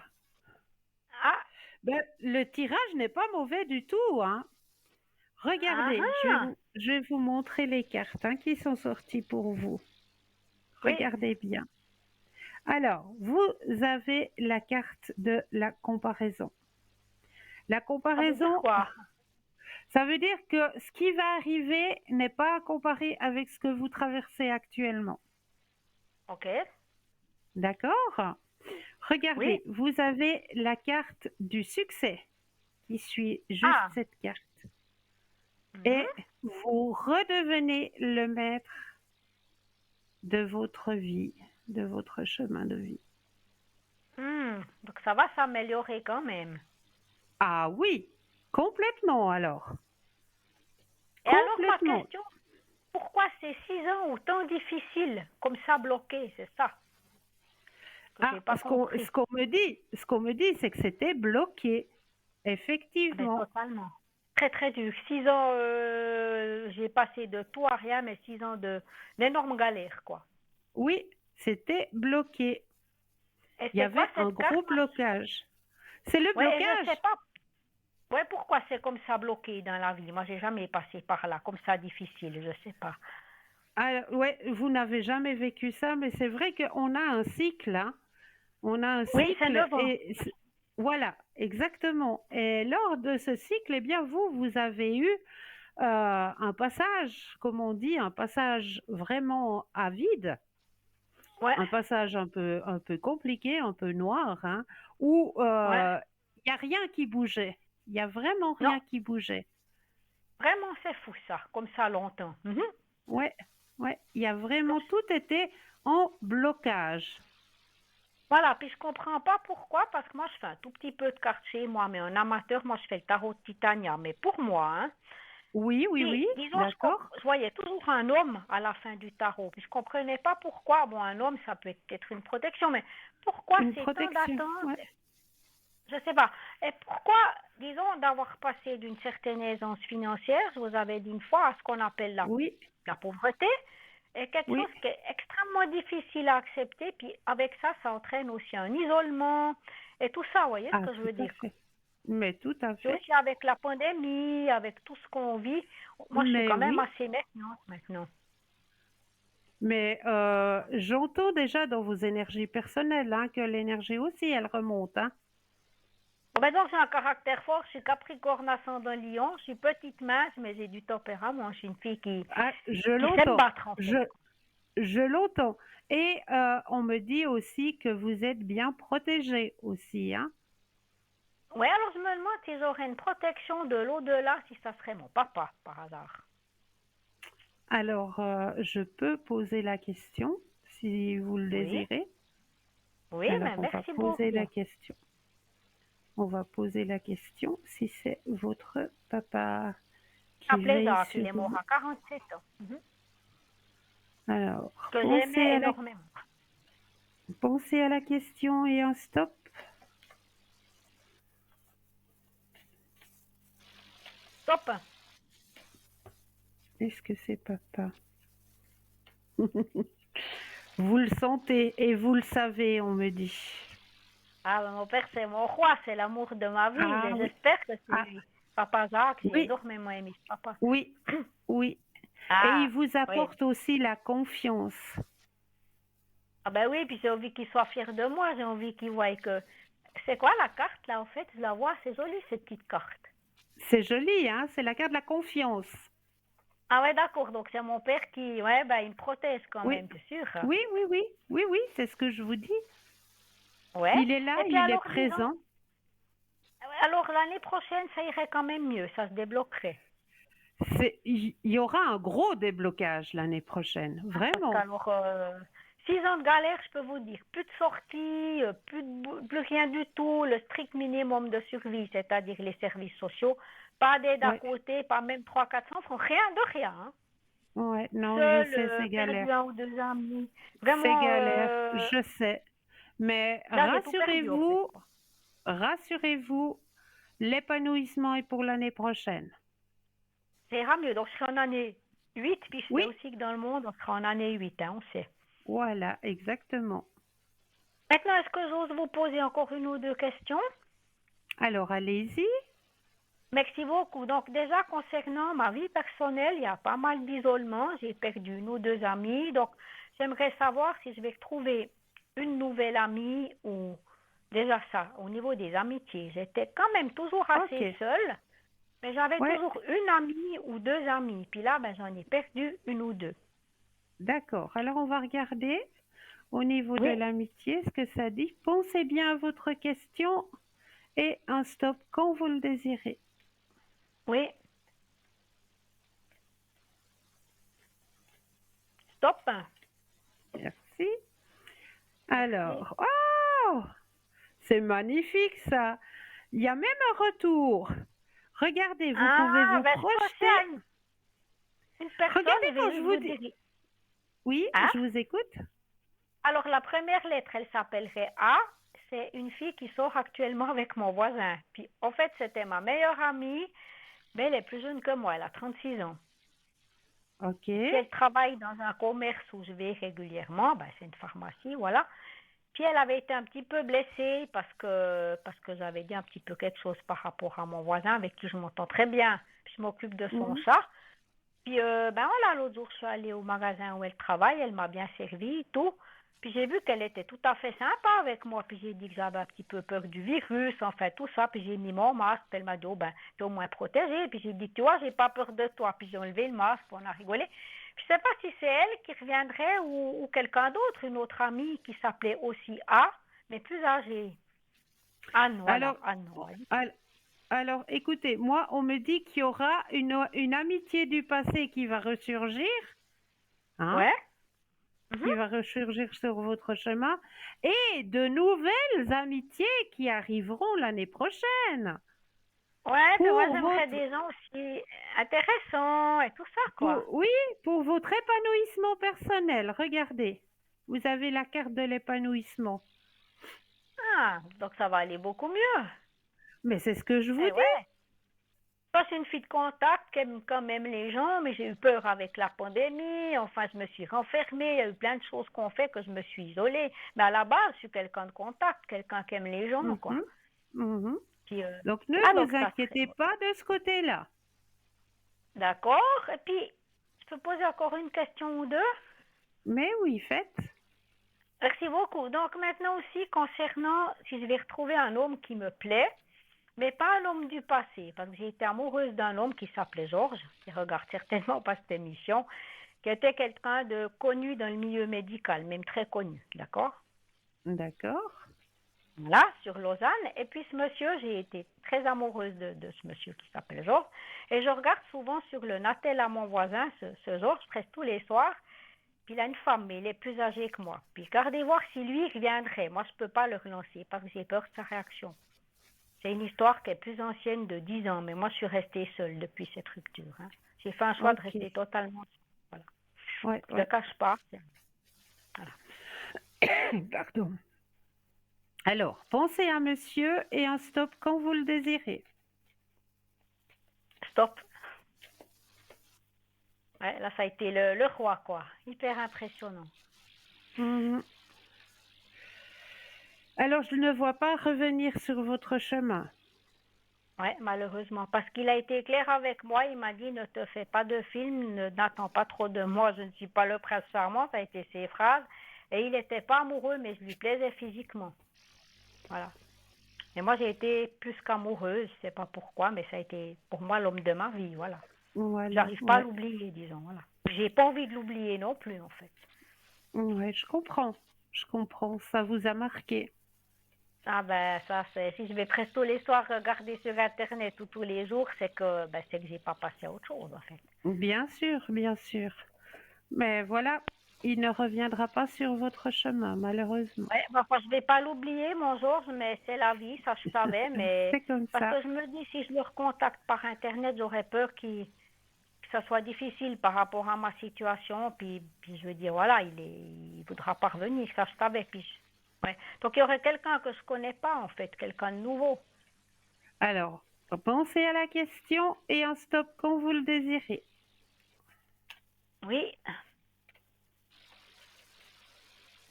Ah, Ben, le tirage n'est pas mauvais du tout, hein. ah, Regardez, ah. je vais vous montrer les cartes hein, qui sont sorties pour vous. Oui, Regardez bien. Alors, vous avez la carte de la comparaison. La ça veut dire comparaison, quoi? ça veut dire que ce qui va arriver n'est pas à comparer avec ce que vous traversez actuellement. Ok, D'accord? oui. Regardez, vous avez la carte du succès qui suit juste Ah, cette carte. mhm. Et vous redevenez le maître de votre vie, de votre chemin de vie. Donc ça va s'améliorer quand même. Ah oui, complètement alors. Et alors ma Complètement. question, pourquoi ces 6 ans autant difficiles, comme ça bloqué, c'est ça que Ah, j'ai pas compris. ce qu'on me dit, c'est que c'était bloqué. Ah ben Effectivement. totalement. Très très dur. 6 ans, j'ai passé de tout à rien, mais 6 ans d'énormes galères, quoi. Oui, c'était bloqué. Et Il y c'est quoi avait un cette carte? gros blocage. C'est le Ouais, et je sais blocage. pas. Ouais, pourquoi c'est comme ça bloqué dans la vie? Moi, j'ai jamais passé par là, comme ça difficile, je sais pas. Ah, ouais, vous n'avez jamais vécu ça, mais c'est vrai qu'on a un cycle, hein. On a un Oui, c'est cycle 9 ans. et voilà, exactement. Et lors de ce cycle, eh bien, vous avez eu un passage, comme on dit, un passage vraiment à vide, Ouais, un passage un peu compliqué, un peu noir, hein, où ouais. il n'y a rien qui bougeait. Il n'y a vraiment Non, rien qui bougeait. vraiment, c'est fou ça, comme ça longtemps. Mhm. Ouais, ouais, il y a vraiment tout était en blocage. Voilà, puis je comprends pas pourquoi, parce que moi je fais un tout petit peu de cartes chez moi, mais en amateur, moi je fais le tarot de Titania, mais pour moi, hein. Oui, oui, Puis, oui, disons, d'accord. je voyais toujours un homme à la fin du tarot, puis je comprenais pas pourquoi. Bon, un homme, ça peut être une protection, mais pourquoi Une c'est tant protection, d'attente? ouais. Je sais pas. Et pourquoi, disons, d'avoir passé d'une certaine aisance financière, je vous avais dit une fois, à ce qu'on appelle Oui, la pauvreté, est quelque oui. chose qui est extrêmement difficile à accepter, puis avec ça, ça entraîne aussi un isolement et tout ça, vous voyez ce Ah, que je tout veux à dire? fait. Mais tout à Puis fait. aussi avec la pandémie, avec tout ce qu'on vit, moi je suis Mais quand même oui, assez méfiante maintenant. mais j'entends déjà dans vos énergies personnelles hein, que l'énergie aussi, elle remonte. Hein. Bon, ben donc j'ai un caractère fort, je suis Capricorne ascendant Lion, je suis petite mince, mais j'ai du tempérament, je suis une fille Ah, je qui sait me l'entends. battre en fait. Je l'entends. Et on me dit aussi que vous êtes bien protégée aussi. Hein. Oui, alors je me demande si j'aurais une protection de l'au-delà, si ça serait mon papa, par hasard. Alors, je peux poser la question si vous le Oui, désirez. oui, Alors, mais on va merci poser la beaucoup. question. On va poser la question si c'est votre papa À qui veille plaisir, il sur est mort vous. à 47 ans. Alors, Que j'aimais énormément. pensez à la question et un stop. Top. Est-ce que c'est papa? Vous le sentez et vous le savez, on me dit. Ah, ben, mon père, c'est mon roi, c'est l'amour de ma vie. Ah oui, J'espère que c'est ah lui. Papa Jacques, j'ai oui, énormément aimé ce papa. oui, oui. Et il Ah, vous oui. apporte aussi la confiance. Ah ben oui, puis j'ai envie qu'il soit fier de moi, j'ai envie qu'il voie que... C'est quoi la carte là en fait? Je la vois, c'est joli cette petite carte. C'est joli, hein? C'est la carte de la confiance. Ah ouais, d'accord, donc c'est mon père qui... Ouais, ben il me protège quand Oui, même, c'est sûr. oui, oui, oui, oui, oui, c'est ce que je vous dis. Ouais. Il est là, Et puis il est alors, disons... présent. Alors l'année prochaine, ça irait quand même mieux, ça se débloquerait. Il y aura un gros déblocage l'année prochaine, Parce vraiment. qu'alors, 6 ans de galère, je peux vous dire. Plus de sorties, plus rien du tout, le strict minimum de survie, c'est-à-dire les services sociaux. Pas d'aide à Ouais, côté, pas même 300-400 francs, rien de rien. Hein. ouais, non, je Seul, sais, c'est galère. perdu un ou deux amis. C'est Vraiment, galère, je sais. Mais là, j'ai tout perdu en fait. Quoi. rassurez-vous, l'épanouissement est pour l'année prochaine. Ça ira mieux. Donc, je serai en année 8, puis je sais Oui, aussi que dans le monde, on sera en année 8, hein, on sait. voilà, exactement. Maintenant, est-ce que j'ose vous poser encore une ou deux questions? Alors, allez-y. Merci beaucoup. Donc déjà concernant ma vie personnelle, il y a pas mal d'isolement. J'ai perdu une ou deux amies. Donc j'aimerais savoir si je vais trouver une nouvelle amie ou déjà ça, au niveau des amitiés. J'étais quand même toujours Ok, assez seule, mais j'avais ouais, toujours une amie ou deux amies. Puis là, ben, j'en ai perdu une ou deux. d'accord. Alors, on va regarder au niveau de Oui, l'amitié ce que ça dit. Pensez bien à votre question et un stop quand vous le désirez. oui, stop. Merci. Merci. Alors, oh, c'est magnifique ça. Il y a même un retour. Regardez, vous pouvez Ah, vous ben, je pensais projeter. à une personne, Regardez je vais quand je juste vous vous dis. dire. Oui, Hein? je vous écoute. Alors, la première lettre, elle s'appellerait A. C'est une fille qui sort actuellement avec mon voisin. Puis, en fait, c'était ma meilleure amie, mais elle est plus jeune que moi. Elle a 36 ans. Ok. Puis elle travaille dans un commerce où je vais régulièrement, ben, c'est une pharmacie, voilà. Puis elle avait été un petit peu blessée parce que j'avais dit un petit peu quelque chose par rapport à mon voisin avec qui je m'entends très bien. Puis je m'occupe de son Mhm. chat. Puis ben voilà, l'autre jour je suis allée au magasin où elle travaille, elle m'a bien servi et tout. Puis j'ai vu qu'elle était tout à fait sympa avec moi. Puis j'ai dit que j'avais un petit peu peur du virus, enfin tout ça. Puis j'ai mis mon masque. Puis elle m'a dit, oh ben, t'es au moins protégée. Puis j'ai dit, tu vois, j'ai pas peur de toi. Puis j'ai enlevé le masque, puis on a rigolé. Puis je sais pas si c'est elle qui reviendrait ou quelqu'un d'autre, une autre amie qui s'appelait aussi A, mais plus âgée. Anne, voilà, Alors, Anne. al- alors, écoutez, moi, on me dit qu'il y aura une amitié du passé qui va ressurgir, hein, Ouais. Mhm. qui va ressurgir sur votre chemin, et de nouvelles amitiés qui arriveront l'année prochaine. Ouais, puis moi Pour j'aimerais votre, des gens aussi intéressants et tout ça, quoi. oui, pour votre épanouissement personnel. Regardez, vous avez la carte de l'épanouissement. Ah, donc ça va aller beaucoup mieux. Mais c'est ce que je vous Eh dis. ouais. Moi, c'est une fille de contact qui aime quand même les gens, mais j'ai eu peur avec la pandémie. Enfin, je me suis renfermée. Il y a eu plein de choses qu'on fait que je me suis isolée. Mais à la base, je suis quelqu'un de contact, quelqu'un qui aime les gens, quoi. Mhm, mhm. Puis, Donc, ne ah, donc vous ça serait inquiétez pas de ce côté-là. d'accord. Et puis, je peux poser encore une question ou deux? Mais oui, faites. Merci beaucoup. Donc maintenant aussi, concernant si je vais retrouver un homme qui me plaît, mais pas un homme du passé, parce que j'ai été amoureuse d'un homme qui s'appelait Georges, qui regarde certainement pas cette émission, qui était quelqu'un de connu dans le milieu médical, même très connu, d'accord? D'accord. Là, sur Lausanne. Et puis ce monsieur, j'ai été très amoureuse de ce monsieur qui s'appelle Georges. Et je regarde souvent sur le Natel à mon voisin, ce Georges, presque tous les soirs. Puis il a une femme, mais il est plus âgé que moi. Puis regardez voir si lui reviendrait. Moi, je ne peux pas le relancer parce que j'ai peur de sa réaction. C'est une histoire qui est plus ancienne de 10 ans, mais moi, je suis restée seule depuis cette rupture. Hein. J'ai fait un choix de Ok. rester totalement seule. Voilà. Ouais, Je ne le ouais. cache pas. Voilà. Pardon. Alors, pensez à monsieur et un stop quand vous le désirez. Stop. Ouais, là, ça a été le roi, quoi. Hyper impressionnant. Mhm. Alors, je ne vois pas revenir sur votre chemin. Ouais, malheureusement. Parce qu'il a été clair avec moi. Il m'a dit, ne te fais pas de film, n'attends pas trop de moi. Je ne suis pas le prince charmant. Ça a été ses phrases. Et il n'était pas amoureux, mais je lui plaisais physiquement. Voilà. Et moi, j'ai été plus qu'amoureuse. Je sais pas pourquoi, mais ça a été pour moi l'homme de ma vie. Voilà. Voilà, J'arrive pas à ouais. l'oublier, disons. Voilà. J'ai pas envie de l'oublier non plus, en fait. Ouais, je comprends. Je comprends. Ça vous a marqué. Ah ben ça c'est si je vais presque tous les soirs regarder sur internet ou tous les jours, c'est que j'ai pas passé à autre chose en fait. Bien sûr, bien sûr. Mais voilà, il ne reviendra pas sur votre chemin, malheureusement. Ouais, ben, enfin, je vais pas l'oublier mon Georges, mais c'est la vie, ça je savais, mais C'est comme parce ça. que je me dis si je le recontacte par internet, j'aurais peur que ça soit difficile par rapport à ma situation, puis je veux dire voilà, il voudra pas revenir, ça je savais, ouais. Donc il y aurait quelqu'un que je connais pas en fait, quelqu'un de nouveau. Alors, pensez à la question et un stop quand vous le désirez. Oui,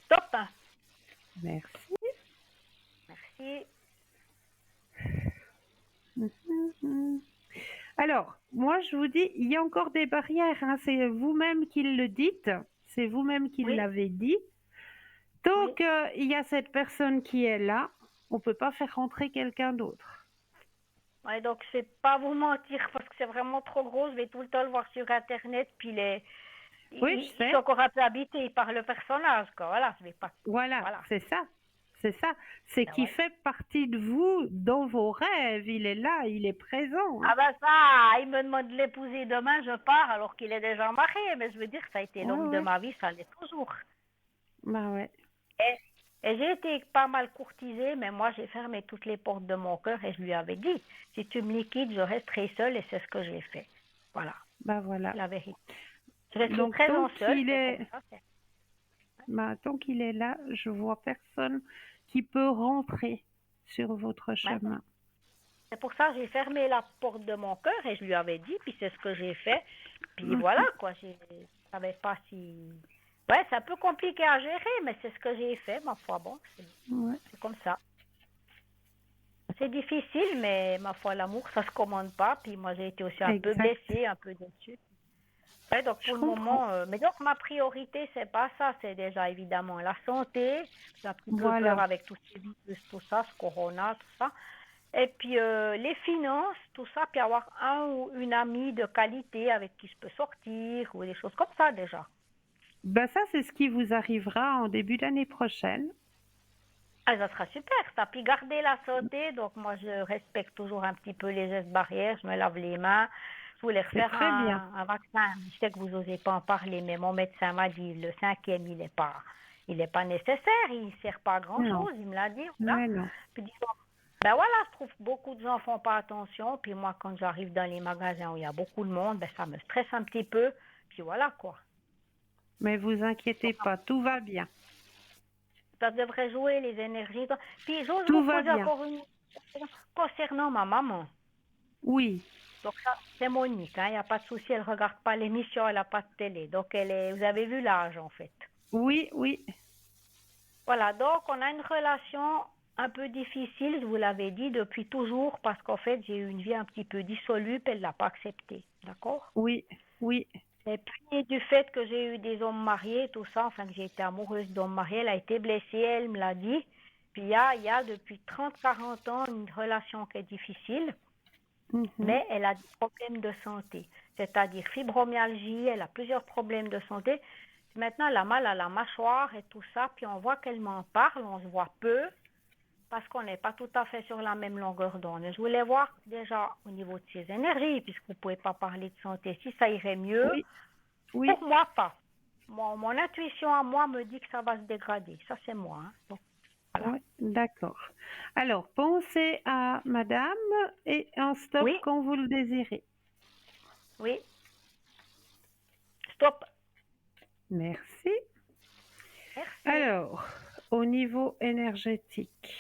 top, Merci. merci. Mhm. Alors, moi, je vous dis, il y a encore des barrières, hein. C'est vous-même qui le dites, c'est vous-même qui Oui, l'avez dit. Tant oui. qu'il y a cette personne qui est là, on ne peut pas faire rentrer quelqu'un d'autre. Ouais, donc je vais pas vous mentir parce que c'est vraiment trop gros. Je vais tout le temps le voir sur internet. Puis Oui, je je suis sais. encore un peu habitée par le personnage, quoi. Voilà, je vais pas. Voilà, Voilà. c'est ça. C'est ça. C'est Ah qui ouais. fait partie de vous dans vos rêves. Il est là, il est présent, hein. Ah ben ça, il me demande de l'épouser demain, je pars alors qu'il est déjà marié. Mais je veux dire, ça a été Ouais, l'homme de ouais. ma vie, ça l'est toujours. Bah ouais. Et j'ai été pas mal courtisée, mais moi j'ai fermé toutes les portes de mon cœur et je lui avais dit, si tu me liquides, je resterai seule et c'est ce que j'ai fait. Voilà, Bah voilà. la vérité. Je reste Donc tant présent seule, qu'il c'est comme est, ça. bah, tant qu'il est là, je vois personne qui peut rentrer sur votre Ouais. chemin. C'est pour ça que j'ai fermé la porte de mon cœur et je lui avais dit, puis c'est ce que j'ai fait. Puis voilà, quoi, je savais pas si... Ouais, c'est un peu compliqué à gérer, mais c'est ce que j'ai fait, ma foi, bon, Ouais, c'est comme ça. C'est difficile, mais ma foi, l'amour, ça se commande pas. Puis moi, j'ai été aussi un peu exact. blessée, un peu déçue. Ouais, donc Je pour le comprends. moment, mais donc ma priorité, c'est pas ça, c'est déjà évidemment la santé. J'ai un petit peu peur Voilà, avec tous ces virus, tout ça, ce corona, tout ça. Et puis les finances, tout ça, puis avoir un ou une amie de qualité avec qui je peux sortir ou des choses comme ça déjà. ben ça, c'est ce qui vous arrivera en début d'année prochaine. Ah, ça sera super, ça. Puis garder la santé, donc moi je respecte toujours un petit peu les gestes barrières, je me lave les mains. Je voulais C'est refaire très bien. un vaccin. Je sais que vous n'osez pas en parler, mais mon médecin m'a dit le cinquième, il est pas nécessaire, il ne sert pas à Non, grand-chose, il me l'a dit, voilà. mais non. Puis disons, ben voilà, je trouve que beaucoup de gens font pas attention. Puis moi, quand j'arrive dans les magasins où il y a beaucoup de monde, ben ça me stresse un petit peu. Puis voilà quoi. Mais vous inquiétez Donc, pas, tout va bien. ça devrait jouer les énergies. Puis j'ose vous Tout va poser bien. encore une question concernant ma maman. Oui, Donc ça, c'est Monique, hein, il n'y a pas de souci, elle ne regarde pas l'émission, elle n'a pas de télé. Donc vous avez vu l'âge en fait. oui, oui. Voilà, donc on a une relation un peu difficile, je vous l'avais dit, depuis toujours, parce qu'en fait, j'ai eu une vie un petit peu dissolue, puis elle ne l'a pas acceptée. D'accord? Oui, oui. Et puis, du fait que j'ai eu des hommes mariés, tout ça, enfin, que j'ai été amoureuse d'hommes mariés, elle a été blessée, elle me l'a dit. Puis, il y a depuis 30, 40 ans une relation qui est difficile, Mhm. mais elle a des problèmes de santé, c'est-à-dire fibromyalgie, elle a plusieurs problèmes de santé. Maintenant, elle a mal à la mâchoire et tout ça, puis on voit qu'elle m'en parle, on se voit peu, parce qu'on n'est pas tout à fait sur la même longueur d'onde. Je voulais voir déjà au niveau de ses énergies, puisque vous ne pouvez pas parler de santé, si ça irait mieux. Oui, oui, Pour moi, pas. Mon intuition à moi me dit que ça va se dégrader. Ça, c'est moi. Hein. Donc, voilà. oui, d'accord. Alors, pensez à madame et un stop Oui, quand vous le désirez. oui. Stop. Merci. Merci. Alors, au niveau énergétique,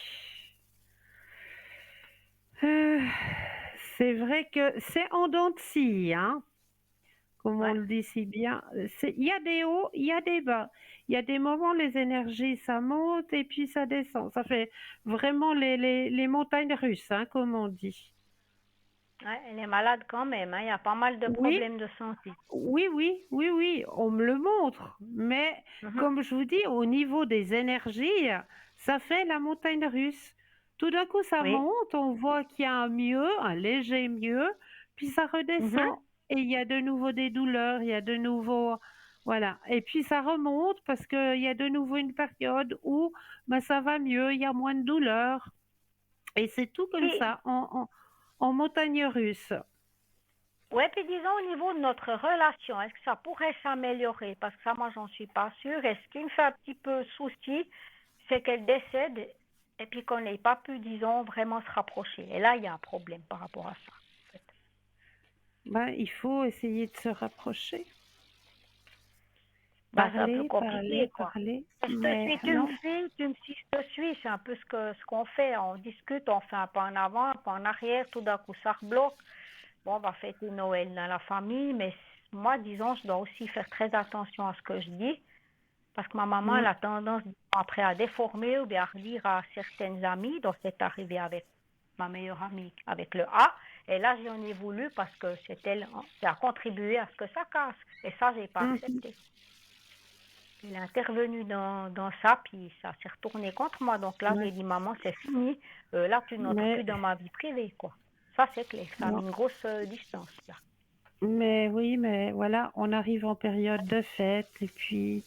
euh, c'est vrai que c'est en dents de scie, hein, comme on Ouais. le dit si bien. Il y a des hauts, il y a des bas. Il y a des moments, les énergies, ça monte et puis ça descend. Ça fait vraiment les montagnes russes, hein, comme on dit. Ouais, elle est malade quand même. Hein. Il y a pas mal de Oui, problèmes de santé. oui, oui, oui, oui, on me le montre. Mais Mhm. comme je vous dis, au niveau des énergies, ça fait la montagne russe. Tout d'un coup, ça Oui. monte, on voit qu'il y a un mieux, un léger mieux, puis ça Mhm. redescend. Et il y a de nouveau des douleurs, il y a de nouveau... Voilà. Et puis ça remonte parce qu'il y a de nouveau une période où ben, ça va mieux, il y a moins de douleurs. Et c'est tout comme Puis, ça, en montagne russe. ouais, puis disons au niveau de notre relation, est-ce que ça pourrait s'améliorer? Parce que ça, moi, j'en suis pas sûre. Et ce qui me fait un petit peu souci, c'est qu'elle décède et puis qu'on n'ait pas pu, disons, vraiment se rapprocher. Et là, il y a un problème par rapport à ça. En fait. Ben, il faut essayer de se rapprocher. Ben, c'est un peu Parler, compliqué, parler, quoi. parler, Je te mais suis, tu me non. suis, tu me suis, je te suis. C'est un peu ce qu'on fait. On discute, on fait un pas en avant, un pas en arrière. Tout d'un coup, ça rebloque. Bon, on va fêter Noël dans la famille, mais moi, disons, je dois aussi faire très attention à ce que je dis. Parce que ma maman, Mm, elle a tendance après à déformer ou bien à redire à certaines amies. Donc, c'est arrivé avec ma meilleure amie, avec le A. Et là, j'en ai voulu parce que c'est elle qui a contribué à ce que ça casse. Et ça, j'ai pas mhm. accepté. Elle est intervenue dans ça, puis ça s'est retourné contre moi. Donc là, Ouais, j'ai dit, maman, c'est fini. Là, tu n'entres mais plus dans ma vie privée, quoi. Ça, c'est clair. Ça a mis non. une grosse distance, là. Mais oui, mais voilà, on arrive en période de fête et puis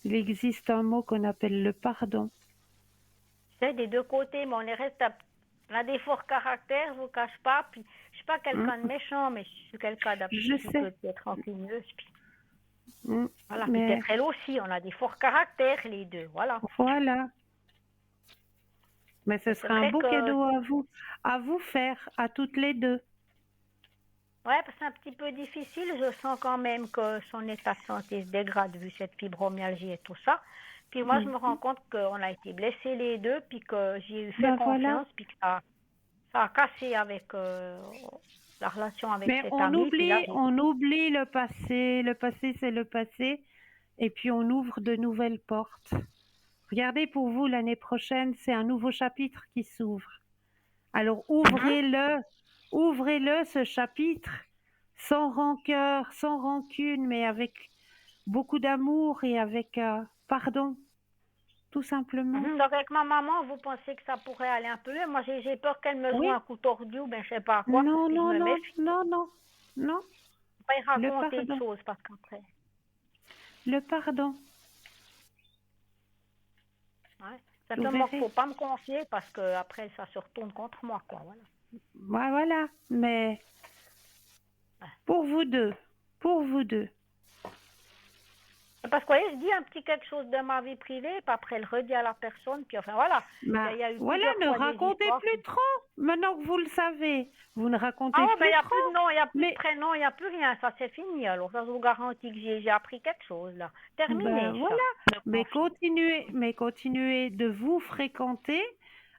il existe un mot qu'on appelle le pardon. C'est des deux côtés, mais on a des forts caractères, je vous cache pas. Puis, je suis pas Mm, quelqu'un de méchant, mais je suis quelqu'un d'un je petit sais, peu peut-être rancuneuse. Puis, mm, voilà, puis mais peut-être elle aussi, on a des forts caractères, les deux. Voilà. voilà. Mais ce Mais c'est sera un vrai beau que, cadeau à vous faire, à toutes les deux. ouais, c'est un petit peu difficile. Je sens quand même que son état de santé se dégrade vu cette fibromyalgie et tout ça. Puis moi, je Mm. me rends compte qu'on a été blessés les deux, puis que j'ai eu fait Ben voilà, confiance, puis que ça ça a cassé avec la relation avec Mais cet ami. Puis là, on oublie le passé. Le passé, c'est le passé. Et puis on ouvre de nouvelles portes. Regardez, pour vous, l'année prochaine, c'est un nouveau chapitre qui s'ouvre. Alors Mhm. ouvrez-le ce chapitre, sans rancœur, sans rancune, mais avec beaucoup d'amour et avec pardon, tout simplement. Donc avec ma maman, vous pensez que ça pourrait aller un peu mieux? Moi, j'ai peur qu'elle me joue Oui, un coup tordu ou ben je sais pas quoi, non, puis je non, me non, méfie. non, non, non, Pas y le raconter de pardon, choses parce qu'après, le pardon, ouais. vous Simplement qu'il verrez. faut pas me confier parce que après ça se retourne contre moi, quoi. Voilà. Ouais, voilà, mais pour vous deux, pour vous deux. Parce que vous voyez, je dis un petit quelque chose de ma vie privée, puis après, elle redit à la personne, puis enfin voilà. Ben, Il y a eu voilà, plusieurs ne fois des racontez histoires. plus trop. Maintenant que vous le savez, vous ne Ah racontez ouais, ben il plus n'y a trop. plus de nom, il n'y a plus de Mais prénom, il n'y a plus rien, ça c'est fini. Alors ça je vous garantis que j'ai appris quelque chose là. ben Terminé ça, voilà, le conflit. mais continuez de vous fréquenter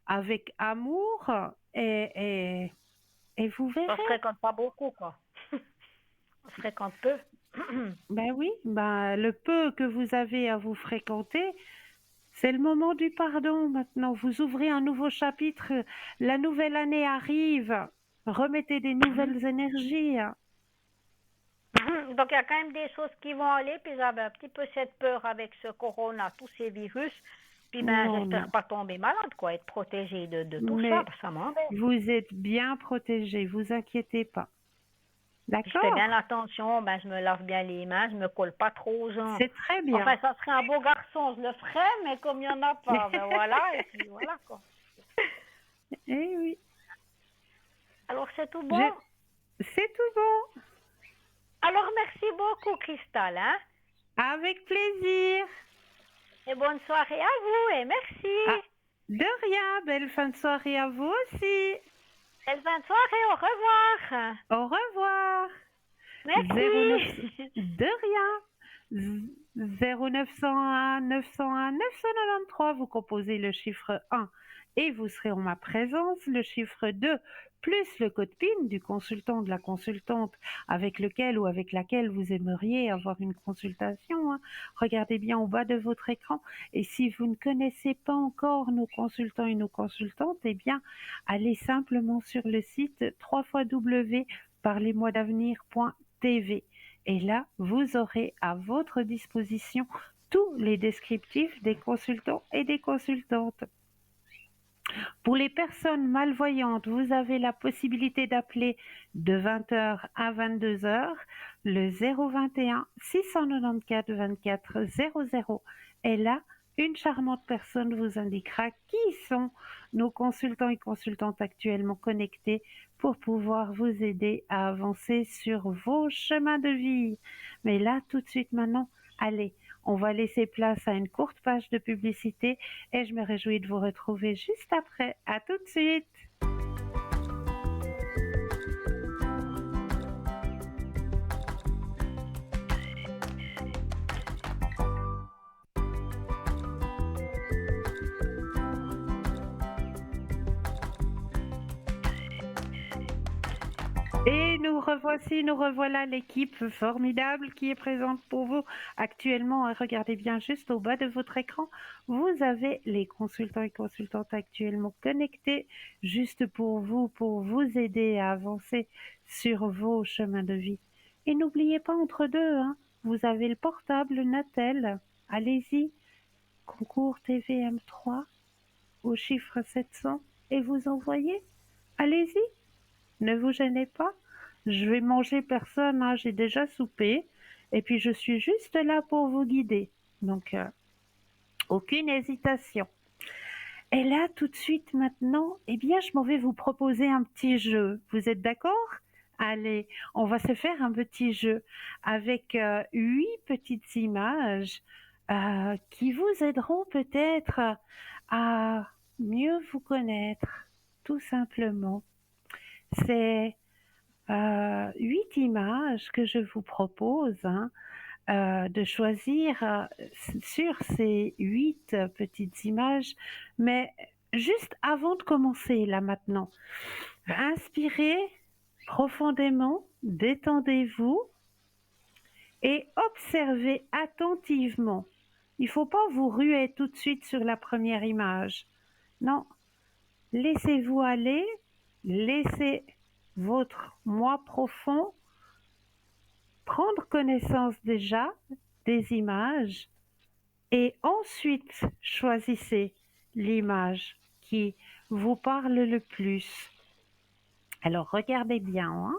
avec amour et vous On se verrez. fréquente pas beaucoup quoi. On se fréquente peu. Ben oui, ben le peu que vous avez à vous fréquenter, c'est le moment du pardon maintenant. Vous ouvrez un nouveau chapitre, la nouvelle année arrive. Remettez des nouvelles énergies. Donc il y a quand même des choses qui vont aller, puis j'avais un petit peu cette peur avec ce corona, tous ces virus. Puis ben Non, j'espère non. pas tomber malade quoi, être protégée de tout ça, Mais parce que ça m'embête. vous êtes bien protégé, vous inquiétez pas. Puis je fais bien D'accord? attention, ben je me lave bien les mains, je me colle pas trop aux gens. C'est très bien. Enfin, ça serait un beau garçon, je le ferais, mais comme il n'y en a pas, ben voilà, et puis voilà quoi. Eh oui, Alors c'est tout bon. je... c'est tout bon. Alors merci beaucoup Cristal, hein, Avec plaisir. et bonne soirée à vous, et Ah, merci. de rien, belle fin de soirée à vous aussi. Belle fin de soirée, au revoir. Au revoir. 09 Merci. de rien. 0901 901 993, vous composez le chiffre 1 et vous serez en ma présence. Le chiffre 2 plus le code PIN du consultant, de la consultante avec lequel ou avec laquelle vous aimeriez avoir une consultation. Hein. Regardez bien au bas de votre écran. Et si vous ne connaissez pas encore nos consultants et nos consultantes, eh bien, allez simplement sur le site www.parlez-moi-d'avenir.tv. Et là, vous aurez à votre disposition tous les descriptifs des consultants et des consultantes. Pour les personnes malvoyantes, vous avez la possibilité d'appeler de 20h à 22h le 021 694 24 00. Et là, une charmante personne vous indiquera qui sont nos consultants et consultantes actuellement connectés pour pouvoir vous aider à avancer sur vos chemins de vie. Mais là, tout de suite maintenant, allez, on va laisser place à une courte page de publicité et je me réjouis de vous retrouver juste après. À tout de suite. Et nous revoici, nous revoilà l'équipe formidable qui est présente pour vous actuellement. Regardez bien juste au bas de votre écran. Vous avez les consultants et consultantes actuellement connectés juste pour vous aider à avancer sur vos chemins de vie. Et n'oubliez pas entre deux, hein, vous avez le portable Natel. Allez-y, concours TVM3 au chiffre 700 et vous envoyez. Allez-y. Ne vous gênez pas, je vais manger personne, hein, j'ai déjà soupé, et puis je suis juste là pour vous guider. Donc, aucune hésitation. Et là, tout de suite maintenant, eh bien, je m'en vais vous proposer un petit jeu. Vous êtes d'accord? Allez, on va se faire un petit jeu avec 8 petites images qui vous aideront peut-être à mieux vous connaître, tout simplement. C'est 8 images que je vous propose hein, de choisir sur ces 8 petites images. Mais juste avant de commencer, là maintenant, Inspirez profondément, détendez-vous et observez attentivement. Il ne faut pas vous ruer tout de suite sur la première image. Non, laissez-vous aller, laissez votre moi profond prendre connaissance déjà des images et ensuite choisissez l'image qui vous parle le plus. Alors regardez bien, hein?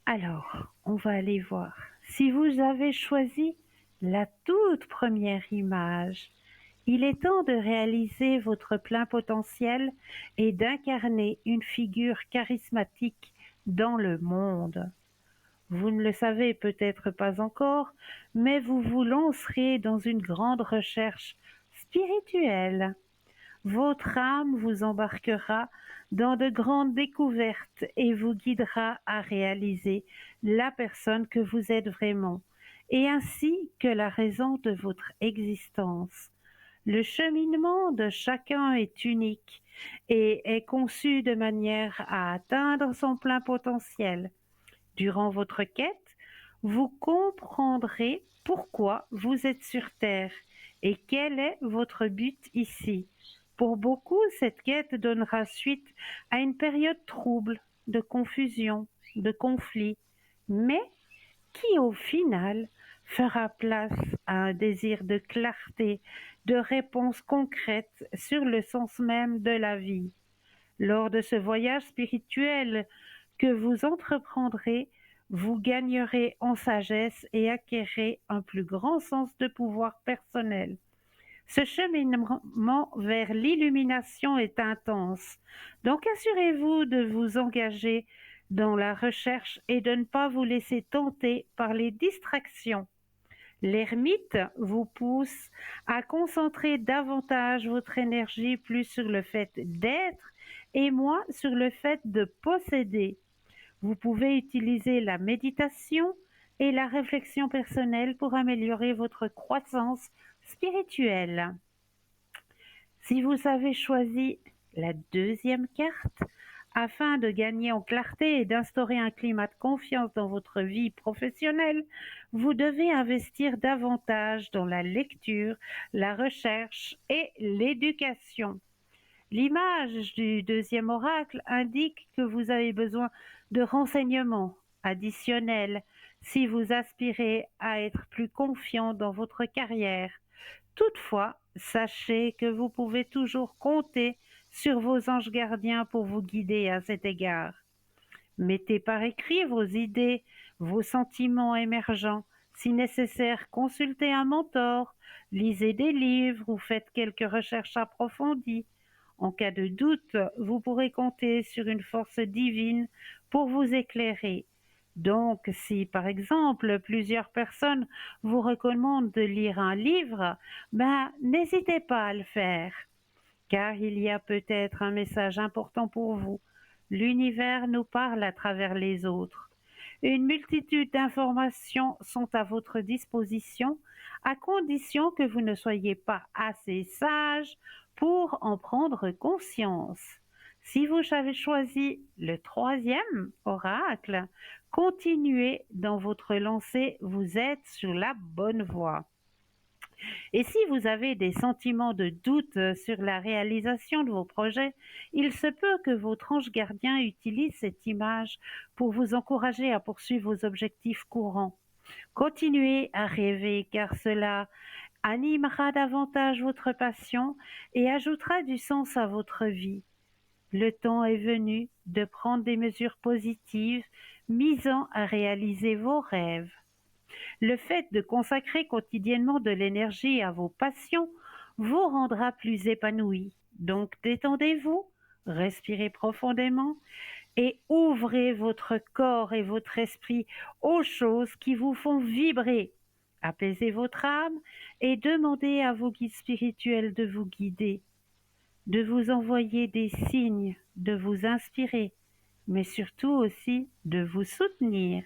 Alors, on va aller voir. Si vous avez choisi la toute première image, il est temps de réaliser votre plein potentiel et d'incarner une figure charismatique dans le monde. Vous ne le savez peut-être pas encore, mais vous vous lancerez dans une grande recherche spirituelle. Votre âme vous embarquera dans de grandes découvertes et vous guidera à réaliser la personne que vous êtes vraiment, et ainsi que la raison de votre existence. Le cheminement de chacun est unique et est conçu de manière à atteindre son plein potentiel. Durant votre quête, vous comprendrez pourquoi vous êtes sur Terre et quel est votre but ici. Pour beaucoup, cette quête donnera suite à une période trouble, de confusion, de conflit, mais qui au final fera place à un désir de clarté, de réponses concrètes sur le sens même de la vie. Lors de ce voyage spirituel que vous entreprendrez, vous gagnerez en sagesse et acquérez un plus grand sens de pouvoir personnel. Ce cheminement vers l'illumination est intense, donc assurez-vous de vous engager dans la recherche et de ne pas vous laisser tenter par les distractions. L'ermite vous pousse à concentrer davantage votre énergie plus sur le fait d'être et moins sur le fait de posséder. Vous pouvez utiliser la méditation et la réflexion personnelle pour améliorer votre croissance spirituelle. Si vous avez choisi la deuxième carte, afin de gagner en clarté et d'instaurer un climat de confiance dans votre vie professionnelle, vous devez investir davantage dans la lecture, la recherche et l'éducation. L'image du deuxième oracle indique que vous avez besoin de renseignements additionnels si vous aspirez à être plus confiant dans votre carrière. Toutefois, sachez que vous pouvez toujours compter sur vos anges gardiens pour vous guider à cet égard. Mettez par écrit vos idées, vos sentiments émergents. Si nécessaire, consultez un mentor, lisez des livres ou faites quelques recherches approfondies. En cas de doute, vous pourrez compter sur une force divine pour vous éclairer. Donc, si par exemple plusieurs personnes vous recommandent de lire un livre, n'hésitez pas à le faire, car il y a peut-être un message important pour vous. L'univers nous parle à travers les autres. Une multitude d'informations sont à votre disposition, à condition que vous ne soyez pas assez sage pour en prendre conscience. Si vous avez choisi le troisième oracle, continuez dans votre lancée, vous êtes sur la bonne voie. Et si vous avez des sentiments de doute sur la réalisation de vos projets, il se peut que votre ange gardien utilise cette image pour vous encourager à poursuivre vos objectifs courants. Continuez à rêver car cela animera davantage votre passion et ajoutera du sens à votre vie. Le temps est venu de prendre des mesures positives misant à réaliser vos rêves. Le fait de consacrer quotidiennement de l'énergie à vos passions vous rendra plus épanoui. Donc détendez-vous, respirez profondément et ouvrez votre corps et votre esprit aux choses qui vous font vibrer. Apaisez votre âme et demandez à vos guides spirituels de vous guider, de vous envoyer des signes, de vous inspirer, mais surtout aussi de vous soutenir.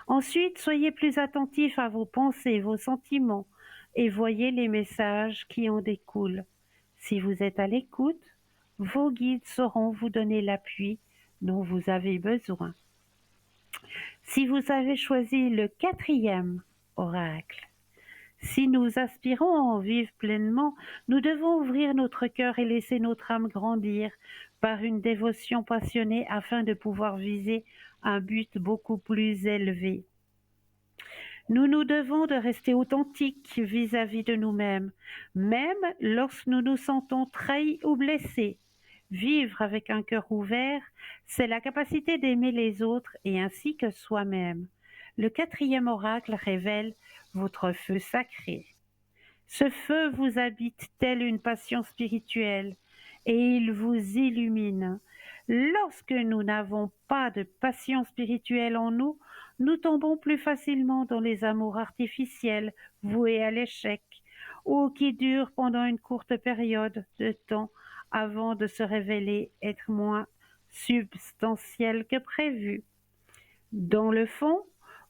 Ensuite, soyez plus attentif à vos pensées, vos sentiments et voyez les messages qui en découlent. Si vous êtes à l'écoute, vos guides sauront vous donner l'appui dont vous avez besoin. Si vous avez choisi le 4e oracle, si nous aspirons à en vivre pleinement, nous devons ouvrir notre cœur et laisser notre âme grandir par une dévotion passionnée afin de pouvoir viser un but beaucoup plus élevé. Nous nous devons de rester authentiques vis-à-vis de nous-mêmes, même lorsque nous nous sentons trahis ou blessés. Vivre avec un cœur ouvert, c'est la capacité d'aimer les autres et ainsi que soi-même. Le 4e oracle révèle votre feu sacré. Ce feu vous habite tel une passion spirituelle et il vous illumine. Lorsque nous n'avons pas de passion spirituelle en nous, nous tombons plus facilement dans les amours artificiels voués à l'échec ou qui durent pendant une courte période de temps avant de se révéler être moins substantiels que prévu. Dans le fond,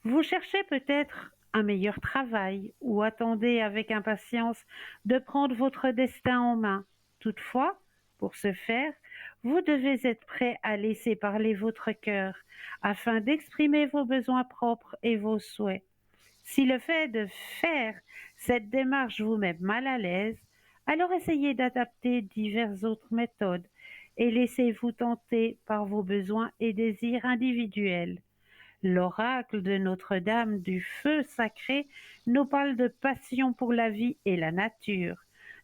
vous cherchez peut-être un meilleur travail ou attendez avec impatience de prendre votre destin en main. Toutefois, pour ce faire, vous devez être prêt à laisser parler votre cœur afin d'exprimer vos besoins propres et vos souhaits. Si le fait de faire cette démarche vous met mal à l'aise, alors essayez d'adapter diverses autres méthodes et laissez-vous tenter par vos besoins et désirs individuels. L'oracle de Notre-Dame du feu sacré nous parle de passion pour la vie et la nature,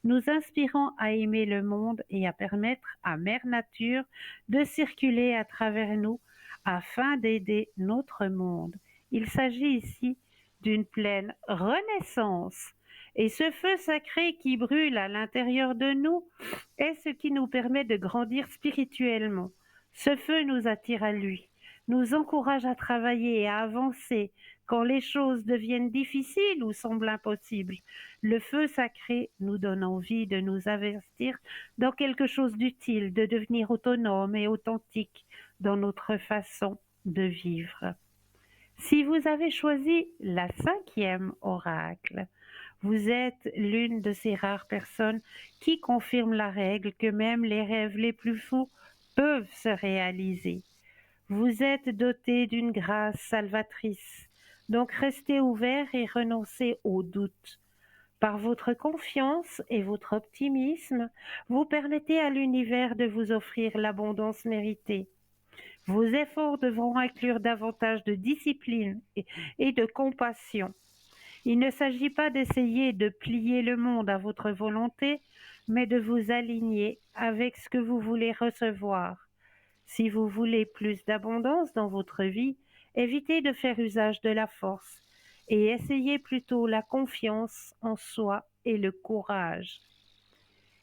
nous inspirant à aimer le monde et à permettre à Mère Nature de circuler à travers nous afin d'aider notre monde. Il s'agit ici d'une pleine renaissance. Et ce feu sacré qui brûle à l'intérieur de nous est ce qui nous permet de grandir spirituellement. Ce feu nous attire à lui, nous encourage à travailler et à avancer quand les choses deviennent difficiles ou semblent impossibles. Le feu sacré nous donne envie de nous investir dans quelque chose d'utile, de devenir autonome et authentique dans notre façon de vivre. Si vous avez choisi la 5e oracle, vous êtes l'une de ces rares personnes qui confirment la règle que même les rêves les plus fous peuvent se réaliser. Vous êtes doté d'une grâce salvatrice, donc restez ouvert et renoncez au doute. Par votre confiance et votre optimisme, vous permettez à l'univers de vous offrir l'abondance méritée. Vos efforts devront inclure davantage de discipline et de compassion. Il ne s'agit pas d'essayer de plier le monde à votre volonté, mais de vous aligner avec ce que vous voulez recevoir. Si vous voulez plus d'abondance dans votre vie, évitez de faire usage de la force et essayez plutôt la confiance en soi et le courage.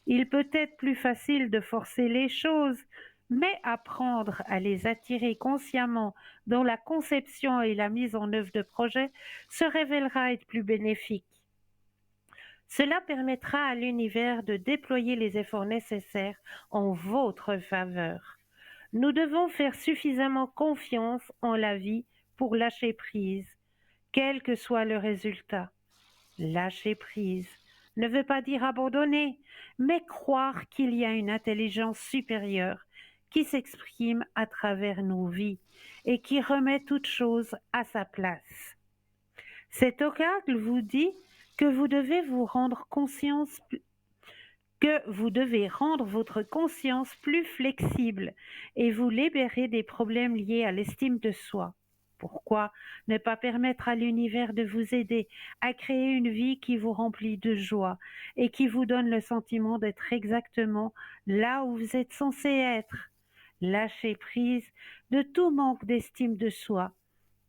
Il peut être plus facile de forcer les choses, mais apprendre à les attirer consciemment dans la conception et la mise en œuvre de projets se révélera être plus bénéfique. Cela permettra à l'univers de déployer les efforts nécessaires en votre faveur. Nous devons faire suffisamment confiance en la vie pour lâcher prise, quel que soit le résultat. Lâcher prise ne veut pas dire abandonner, mais croire qu'il y a une intelligence supérieure qui s'exprime à travers nos vies et qui remet toute chose à sa place. Cet oracle vous dit que vous devez rendre votre conscience plus flexible et vous libérer des problèmes liés à l'estime de soi. Pourquoi ne pas permettre à l'univers de vous aider à créer une vie qui vous remplit de joie et qui vous donne le sentiment d'être exactement là où vous êtes censé être? Lâchez prise de tout manque d'estime de soi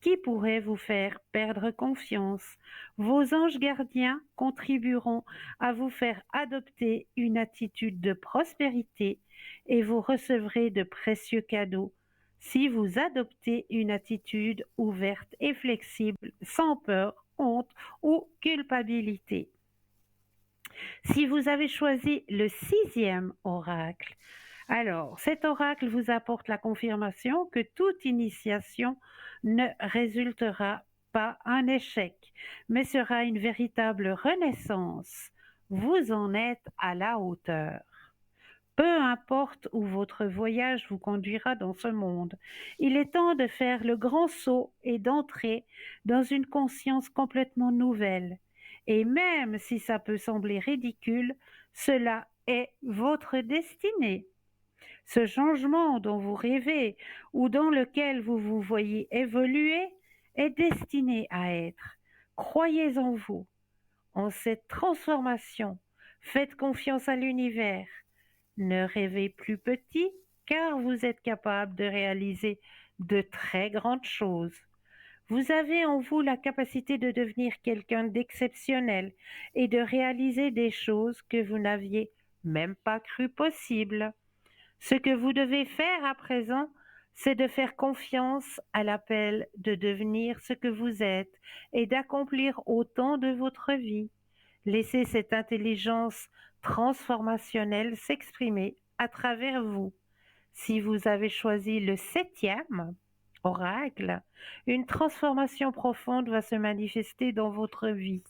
qui pourrait vous faire perdre confiance. Vos anges gardiens contribueront à vous faire adopter une attitude de prospérité et vous recevrez de précieux cadeaux si vous adoptez une attitude ouverte et flexible, sans peur, honte ou culpabilité. Si vous avez choisi le 6e oracle, alors cet oracle vous apporte la confirmation que toute initiation ne résultera pas un échec, mais sera une véritable renaissance. Vous en êtes à la hauteur. Peu importe où votre voyage vous conduira dans ce monde, il est temps de faire le grand saut et d'entrer dans une conscience complètement nouvelle. Et même si ça peut sembler ridicule, cela est votre destinée. Ce changement dont vous rêvez ou dans lequel vous vous voyez évoluer est destiné à être. Croyez en vous, en cette transformation. Faites confiance à l'univers. Ne rêvez plus petit, car vous êtes capable de réaliser de très grandes choses. Vous avez en vous la capacité de devenir quelqu'un d'exceptionnel et de réaliser des choses que vous n'aviez même pas cru possibles. Ce que vous devez faire à présent, c'est de faire confiance à l'appel de devenir ce que vous êtes et d'accomplir autant de votre vie. Laissez cette intelligence transformationnelle s'exprimer à travers vous. Si vous avez choisi le 7e oracle, une transformation profonde va se manifester dans votre vie.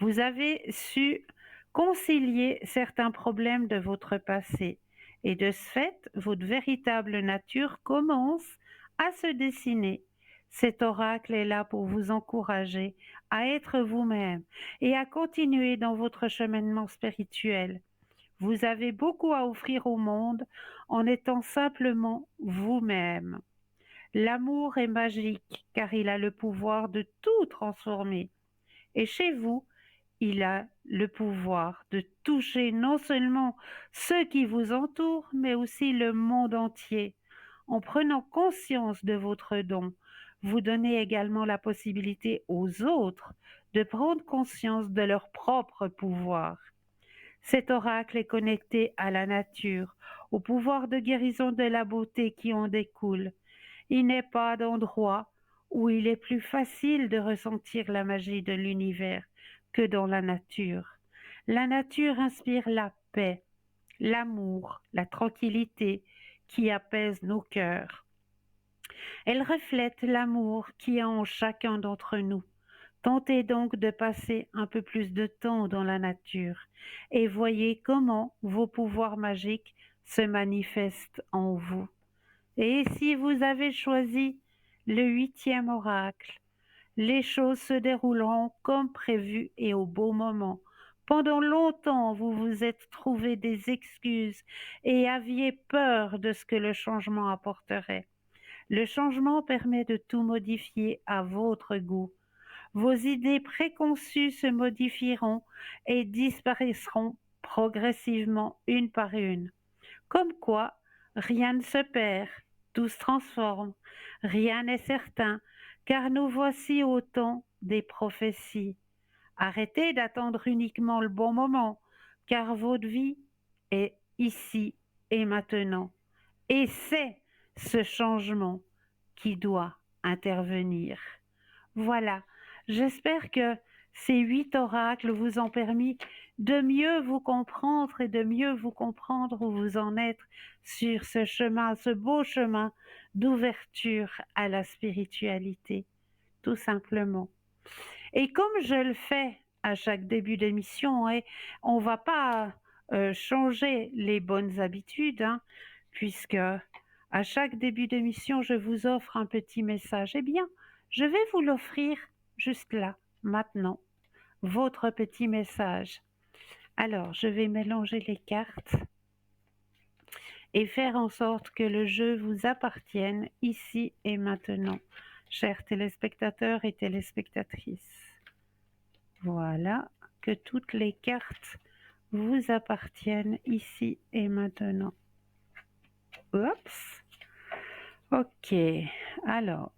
Vous avez su concilier certains problèmes de votre passé et de ce fait, votre véritable nature commence à se dessiner. Cet oracle est là pour vous encourager à être vous-même et à continuer dans votre cheminement spirituel. Vous avez beaucoup à offrir au monde en étant simplement vous-même. L'amour est magique car il a le pouvoir de tout transformer. Et chez vous, il a le pouvoir de toucher non seulement ceux qui vous entourent, mais aussi le monde entier. En prenant conscience de votre don, vous donnez également la possibilité aux autres de prendre conscience de leur propre pouvoir. Cet oracle est connecté à la nature, au pouvoir de guérison de la beauté qui en découle. Il n'est pas d'endroit où il est plus facile de ressentir la magie de l'univers que dans la nature. La nature inspire la paix, l'amour, la tranquillité qui apaise nos cœurs. Elle reflète l'amour qui est en chacun d'entre nous. Tentez donc de passer un peu plus de temps dans la nature et voyez comment vos pouvoirs magiques se manifestent en vous. Et si vous avez choisi le 8e oracle, les choses se dérouleront comme prévu et au bon moment. Pendant longtemps, vous vous êtes trouvé des excuses et aviez peur de ce que le changement apporterait. Le changement permet de tout modifier à votre goût. Vos idées préconçues se modifieront et disparaîtront progressivement une par une. Comme quoi, rien ne se perd, tout se transforme, rien n'est certain, car nous voici au temps des prophéties. Arrêtez d'attendre uniquement le bon moment, car votre vie est ici et maintenant. Et c'est ce changement qui doit intervenir. Voilà, j'espère que ces 8 oracles vous ont permis de mieux vous comprendre et de mieux vous comprendre où vous en êtes sur ce chemin, ce beau chemin d'ouverture à la spiritualité, tout simplement. Et comme je le fais à chaque début d'émission, on ne va pas changer les bonnes habitudes, puisque à chaque début d'émission, je vous offre un petit message. Eh bien, je vais vous l'offrir juste là, maintenant, votre petit message. Alors, je vais mélanger les cartes et faire en sorte que le jeu vous appartienne ici et maintenant, chers téléspectateurs et téléspectatrices. Voilà, que toutes les cartes vous appartiennent ici et maintenant. Oups. Ok, alors,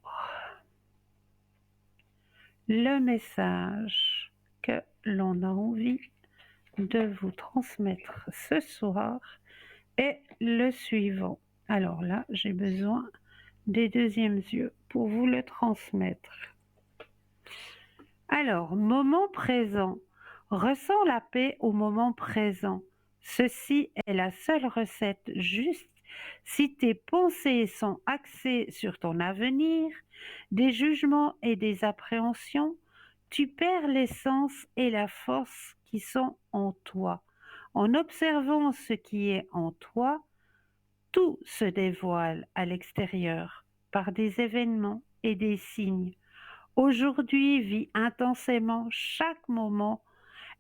le message que l'on a envie de vous transmettre ce soir est le suivant. Alors là, j'ai besoin des deuxièmes yeux pour vous le transmettre. Alors, moment présent. Ressens la paix au moment présent. Ceci est la seule recette juste si tes pensées sont axées sur ton avenir, des jugements et des appréhensions, tu perds l'essence et la force qui sont en toi. En observant ce qui est en toi, tout se dévoile à l'extérieur par des événements et des signes. Aujourd'hui, vis intensément chaque moment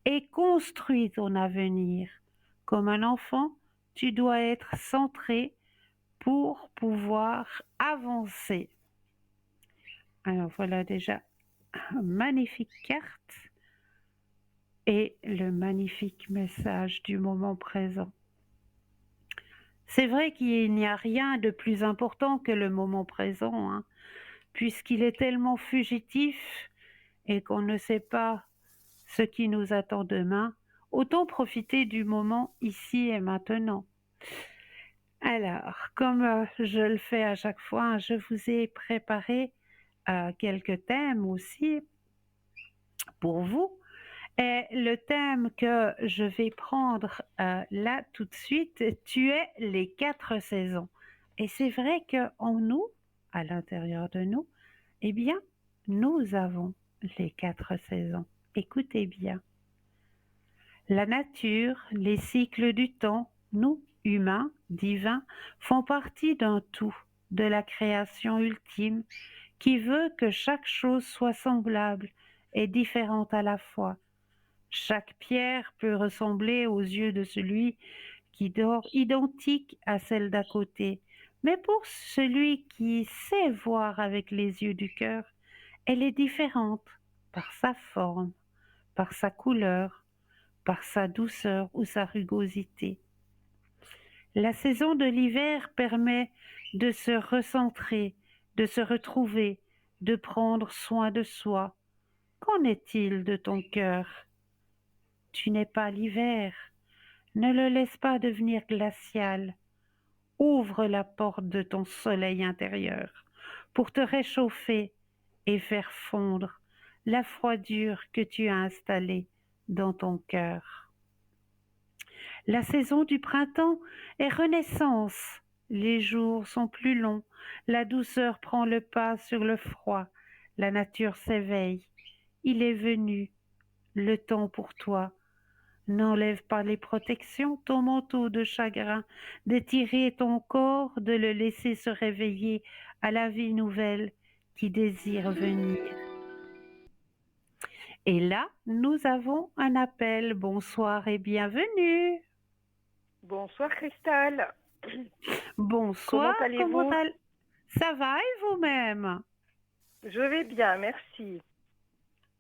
et construis ton avenir. Comme un enfant, tu dois être centré pour pouvoir avancer. Alors voilà déjà une magnifique carte et le magnifique message du moment présent. C'est vrai qu'il n'y a rien de plus important que le moment présent, hein, puisqu'il est tellement fugitif et qu'on ne sait pas ce qui nous attend demain. Autant profiter du moment ici et maintenant. Alors, comme je le fais à chaque fois, je vous ai préparé quelques thèmes aussi pour vous. Et le thème que je vais prendre là tout de suite, tu es les 4 saisons. Et c'est vrai qu'en nous, à l'intérieur de nous, eh bien, nous avons les 4 saisons. Écoutez bien. La nature, les cycles du temps, nous, humains, divins, font partie d'un tout, de la création ultime, qui veut que chaque chose soit semblable et différente à la fois. Chaque pierre peut ressembler aux yeux de celui qui dort identique à celle d'à côté, mais pour celui qui sait voir avec les yeux du cœur, elle est différente par sa forme, par sa couleur, par sa douceur ou sa rugosité. La saison de l'hiver permet de se recentrer, de se retrouver, de prendre soin de soi. Qu'en est-il de ton cœur? Tu n'es pas l'hiver, ne le laisse pas devenir glacial. Ouvre la porte de ton soleil intérieur pour te réchauffer et faire fondre la froidure que tu as installée dans ton cœur. La saison du printemps est renaissance. Les jours sont plus longs, la douceur prend le pas sur le froid, la nature s'éveille. Il est venu le temps pour toi. N'enlève pas les protections, ton manteau de chagrin, d'étirer ton corps, de le laisser se réveiller à la vie nouvelle qui désire venir. Et là, nous avons un appel. Bonsoir et bienvenue. Bonsoir Cristal. Bonsoir, Comment allez-vous? Ça va et vous-même? Je vais bien, merci.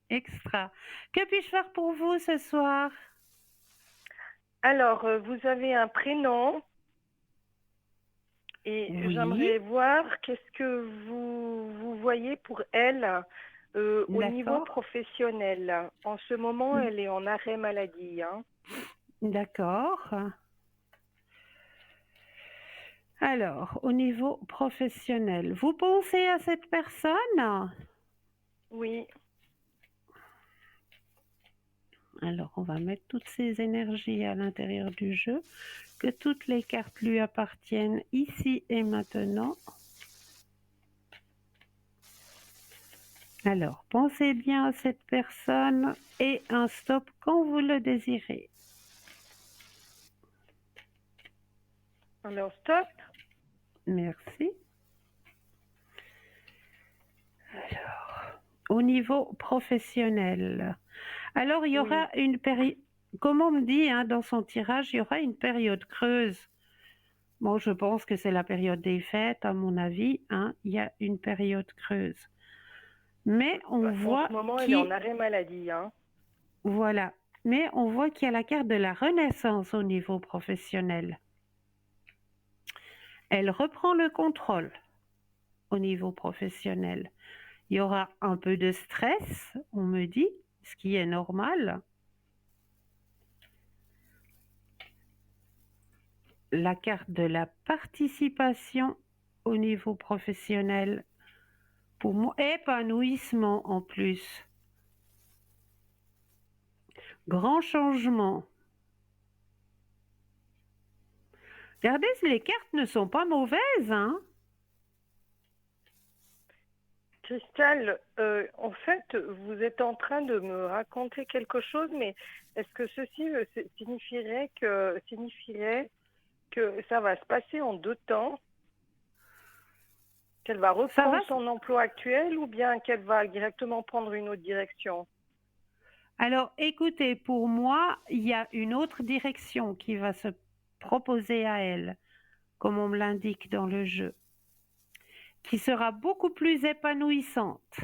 Extra. Que puis-je faire pour vous ce soir? Alors, vous avez un prénom et Oui. j'aimerais voir qu'est-ce que vous voyez pour elle au niveau professionnel. En ce moment, elle est en arrêt maladie. Hein. D'accord. Alors, au niveau professionnel, vous pensez à cette personne? Oui. Alors, on va mettre toutes ces énergies à l'intérieur du jeu, que toutes les cartes lui appartiennent ici et maintenant. Alors, pensez bien à cette personne et un stop quand vous le désirez. Alors, stop. Merci. Alors, au niveau professionnel, alors il y aura une période, comme on me dit dans son tirage, il y aura une période creuse. Bon, je pense que c'est la période des fêtes, à mon avis, il y a une période creuse. Mais on voit en ce moment, elle est en arrêt maladie. Hein. Voilà. Mais on voit qu'il y a la carte de la renaissance au niveau professionnel. Elle reprend le contrôle au niveau professionnel. Il y aura un peu de stress, on me dit, ce qui est normal. La carte de la participation au niveau professionnel, pour moi, épanouissement en plus. Grand changement. Regardez, les cartes ne sont pas mauvaises, hein? Christelle, en fait, vous êtes en train de me raconter quelque chose, mais est-ce que ceci signifierait que ça va se passer en 2 temps, qu'elle va Ça va? reprendre son emploi actuel ou bien qu'elle va directement prendre une autre direction? Alors, écoutez, pour moi, il y a une autre direction qui va se proposer à elle, comme on me l'indique dans le jeu, qui sera beaucoup plus épanouissante.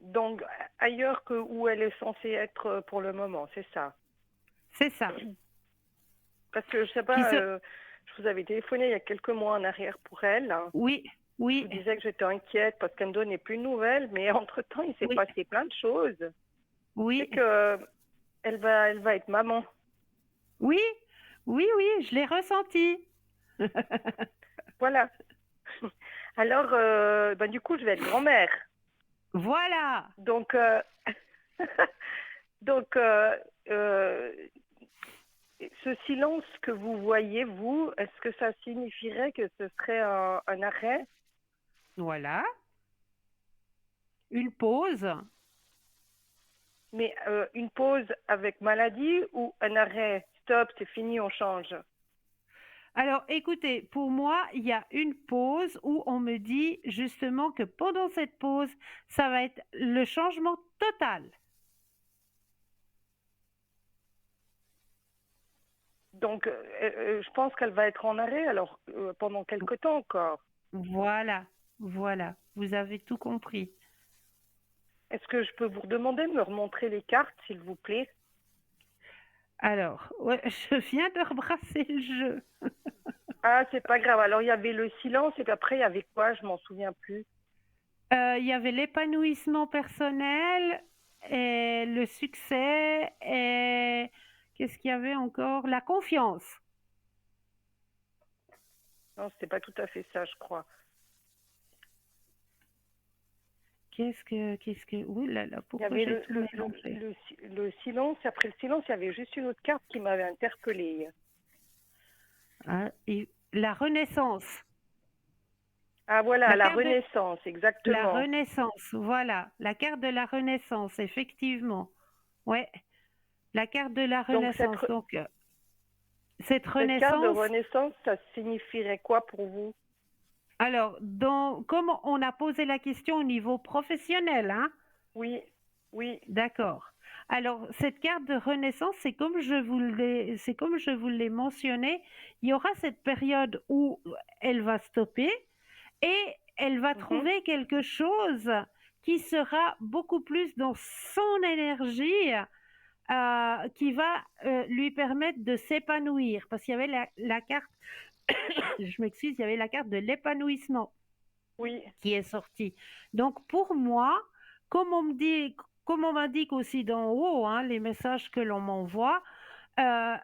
Donc, ailleurs que où elle est censée être pour le moment, c'est ça? C'est ça. Parce que je sais Qui pas, se... je vous avais téléphoné il y a quelques mois en arrière pour elle, hein. Oui, Je oui, vous disais que j'étais inquiète parce qu'elle me donnait plus de nouvelles, mais entre-temps, il s'est oui, passé plein de choses. C'est oui, que elle va être maman. oui, oui, oui, je l'ai ressenti. Voilà. Alors, du coup, je vais être grand-mère. Voilà. Donc, donc ce silence que vous voyez, vous, est-ce que ça signifierait que ce serait un arrêt? Voilà. Une pause. Mais une pause avec maladie ou un arrêt? Stop, c'est fini, on change. Alors, écoutez, pour moi, il y a une pause où on me dit justement que pendant cette pause, ça va être le changement total. Donc, je pense qu'elle va être en arrêt alors pendant quelque temps encore. Voilà, voilà, vous avez tout compris. Est-ce que je peux vous demander de me remontrer les cartes, s'il vous plaît? Alors, ouais, je viens de rebrasser le jeu. Ah, c'est pas grave. Alors, il y avait le silence et puis après, il y avait quoi? Je m'en souviens plus. Il y avait l'épanouissement personnel et le succès et qu'est-ce qu'il y avait encore? La confiance. Non, c'était pas tout à fait ça, je crois. Ouh là là, Il y pourquoi avait j'ai tout mélangé? le silence. Après le silence, il y avait juste une autre carte qui m'avait interpellée. Ah, et la renaissance. Ah, voilà, La la carte de renaissance, la exactement. renaissance, voilà, la carte de la renaissance, effectivement. Ouais, la carte de la Donc, renaissance. Donc, cette cette carte de renaissance, renaissance, ça signifierait quoi pour vous? alors, comme on a posé la question au niveau professionnel, hein, Oui, oui, d'accord. Alors, cette carte de renaissance, c'est comme je vous l'ai mentionné, il y aura cette période où elle va stopper et elle va mhm, trouver quelque chose qui sera beaucoup plus dans son énergie, qui va lui permettre de s'épanouir. Parce qu'il y avait la carte, je m'excuse, il y avait la carte de l'épanouissement oui, qui est sortie. Donc pour moi, comme on me dit, comme on m'indique aussi d'en haut, hein, les messages que l'on m'envoie, euh,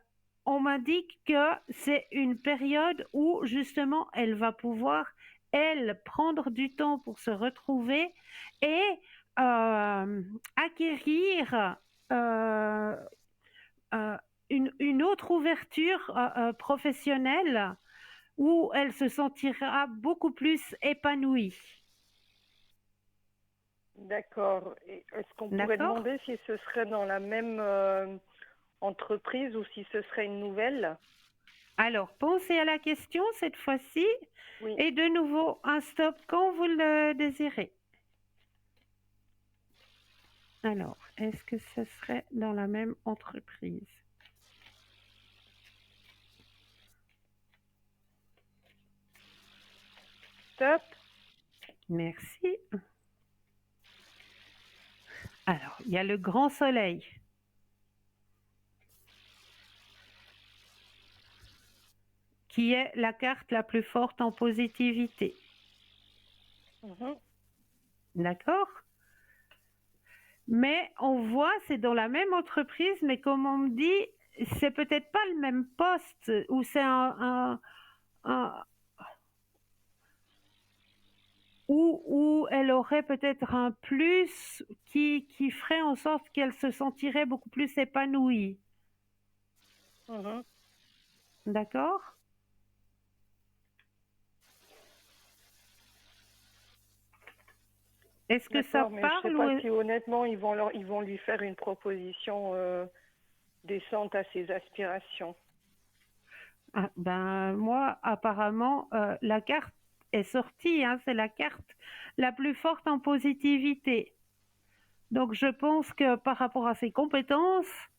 on m'indique que c'est une période où justement elle va pouvoir, elle, prendre du temps pour se retrouver et acquérir euh, euh, une autre ouverture professionnelle où elle se sentira beaucoup plus épanouie. d'accord. Et est-ce qu'on pourrait D'accord? demander si ce serait dans la même entreprise ou si ce serait une nouvelle? Alors, pensez à la question cette fois-ci Oui, et de nouveau un stop quand vous le désirez. Alors, est-ce que ce serait dans la même entreprise? stop. Merci. Alors, il y a le grand soleil qui est la carte la plus forte en positivité. Mhm. D'accord? Mais on voit, c'est dans la même entreprise, mais comme on me dit, c'est peut-être pas le même poste ou c'est un- où elle aurait peut-être un plus qui ferait en sorte qu'elle se sentirait beaucoup plus épanouie. Mhm. D'accord? Est-ce que ça D'accord, mais je sais parle pas ou... si honnêtement ils vont lui faire une proposition décente à ses aspirations. Ah, ben, moi, apparemment, la carte est sortie, hein, c'est la carte la plus forte en positivité. Donc, je pense que par rapport à ses compétences,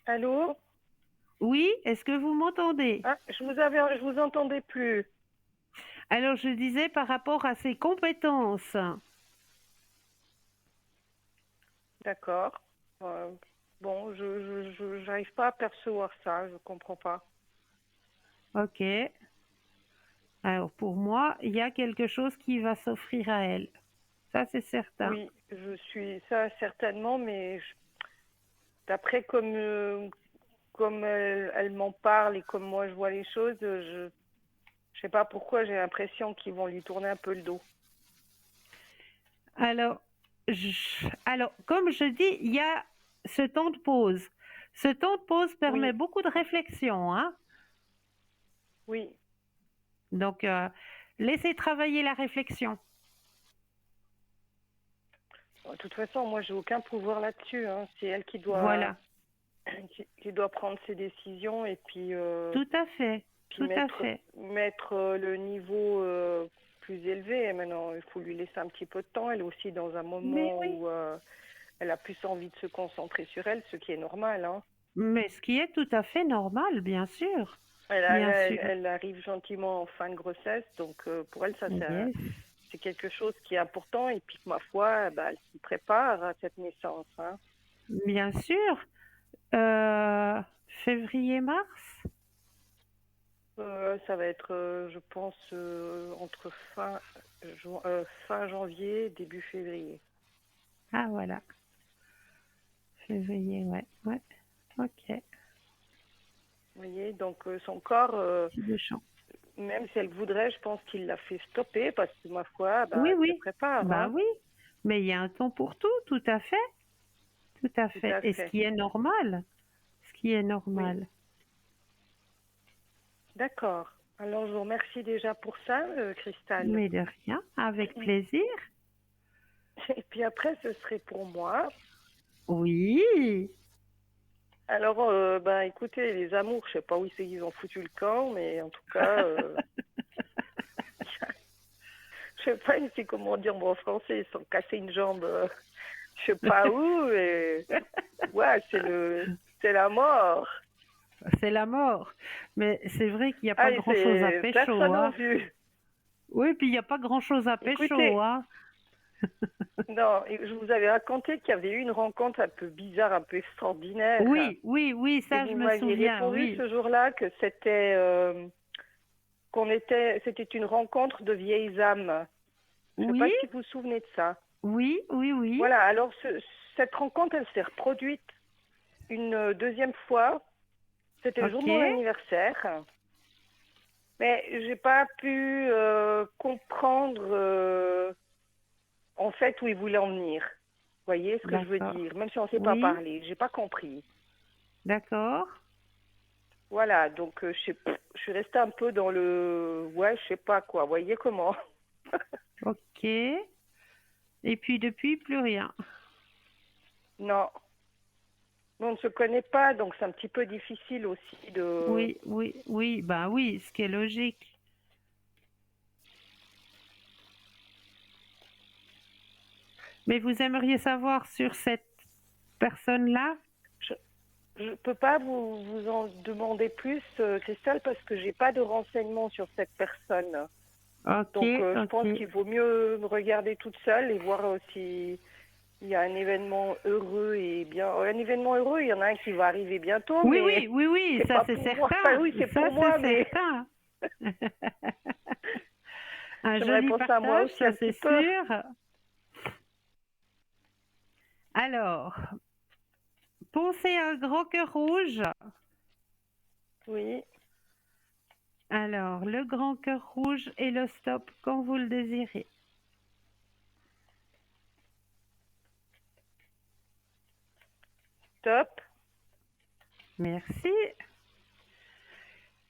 Allô? oui, est-ce que vous m'entendez? Ah, je vous entendais plus. Alors, je disais par rapport à ses compétences. D'accord. Bon, j'arrive pas à percevoir ça, je comprends pas. Ok. Alors, pour moi, il y a quelque chose qui va s'offrir à elle. Ça, c'est certain. Oui, je suis ça certainement, mais d'après comme elle m'en parle et comme moi je vois les choses, je sais pas pourquoi j'ai l'impression qu'ils vont lui tourner un peu le dos. Alors, comme je dis, il y a ce temps de pause. Ce temps de pause permet Oui, beaucoup de réflexion, hein. oui. Donc, laissez travailler la réflexion. De toute façon, moi j'ai aucun pouvoir là-dessus, hein. C'est elle Voilà, qui doit prendre ses décisions et tout à fait, puis tout à fait. mettre le niveau plus élevé. Et maintenant, il faut lui laisser un petit peu de temps. Elle est aussi dans un Mais moment oui, où elle a plus envie de se concentrer sur elle, ce qui est normal, hein. mais ce qui est tout à fait normal, bien sûr, bien sûr. Elle arrive gentiment en fin de grossesse, donc pour elle, ça Yes, c'est quelque chose qui est important. Et puis, ma foi, bah, elle s'y prépare à cette naissance, hein. bien sûr. Euh, février-mars? Ça va être, je pense, entre fin janvier, début février. Ah voilà, février, ouais, ouais, ok, Vous voyez, donc son corps, petit de champ. même si elle voudrait, je pense qu'il l'a fait stopper parce que ma foi, bah, Oui, elle se oui, prépare, bah hein. oui, mais il y a un temps pour tout, tout à fait, tout à Tout fait. à Et ce fait. qui est normal, ce qui est Oui, normal. d'accord. Alors, je vous remercie déjà pour ça, Cristal. Mais de rien, avec plaisir. Et puis après, ce serait pour moi. Oui, Alors, bah, écoutez, les amours, je sais pas où c'est qu'ils ont foutu le camp, mais en tout cas, je sais pas ici comment dire en français, ils sont cassés une jambe, je sais pas où, et ouais, c'est la mort. c'est la mort. Mais c'est vrai qu'il n'y a Ah, pas et grand-chose à c'est pécho, personne en hein. vue. Oui, puis il n'y a pas grand-chose à pécho, Écoutez, hein. non, je vous avais raconté qu'il y avait eu une rencontre un peu bizarre, un peu extraordinaire. Oui, oui, oui, Et ça je vous me m'aviez souviens, répondu oui. ce jour-là que c'était une rencontre de vieilles âmes. Je ne sais pas Oui, si vous vous souvenez de ça. oui, oui, oui. Voilà, alors cette rencontre, elle s'est reproduite une deuxième fois. C'était le jour Ok, de mon anniversaire. Mais j'ai pas pu comprendre en fait où il voulait en venir. Vous voyez ce que je veux d'accord. dire? Même si on ne s'est pas Oui, parlé, j'ai pas compris. d'accord. Voilà, donc je suis restée un peu dans le ouais, je sais pas quoi. Vous voyez comment? Ok. Et puis depuis, plus rien. Non, on ne se connaît pas, donc c'est un petit peu difficile aussi de. Oui, oui, oui, bah oui, ce qui est logique. Mais vous aimeriez savoir sur cette personne-là? Je ne peux pas vous en demander plus, Christelle, parce que j'ai pas de renseignements sur cette personne. Ok, Donc, je ok. pense qu'il vaut mieux me regarder toute seule et voir si il y a un événement heureux et bien. Un événement heureux, il y en a un qui va arriver bientôt, Oui, mais oui, oui, oui, c'est ça pas c'est pour moi. Enfin, certain. oui, c'est Ça pour c'est moi, mais certain. Un j'aimerais joli penser à moi partage, aussi ça un petit c'est peu. sûr. Alors, pensez à un grand cœur rouge. Oui, Alors, le grand cœur rouge et le stop quand vous le désirez. top. Merci.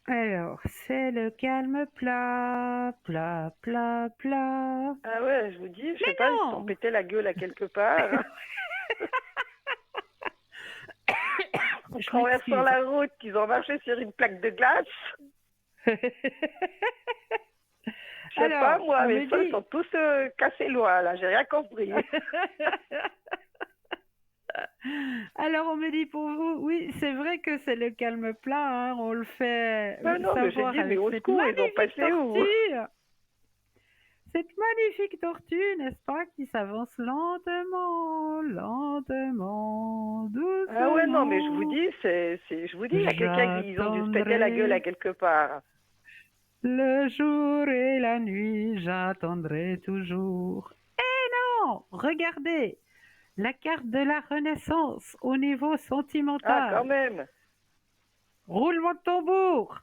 Alors, c'est le calme plat, plat, plat, plat. Ah ouais, je vous dis, je sais Mais pas, ils se sont non! pété la gueule à quelque part. En Je traversant m'excuse. la route, ils ont marché sur une plaque de glace. Je sais pas, Alors, moi, on mes me soeurs, ils sont dit. tous cassés loin, là, j'ai rien compris. Alors, on me dit pour vous, oui, c'est vrai que c'est le calme plat, hein, on le fait Ben non, mais j'ai savoir dit, mais avec au cette secours, ils ont magnifique passé où? tortue. Cette magnifique tortue, n'est-ce pas, qui s'avance lentement, lentement, Ah ouais, non, mais je vous doucement. dis, je vous dis, il y a quelqu'un qui, ils ont dû se péter la gueule à J'attendrai quelque part. le jour et la nuit, j'attendrai toujours. Eh non, regardez, la carte de la Renaissance au niveau Ah, quand sentimental. même. Roulement de tambour.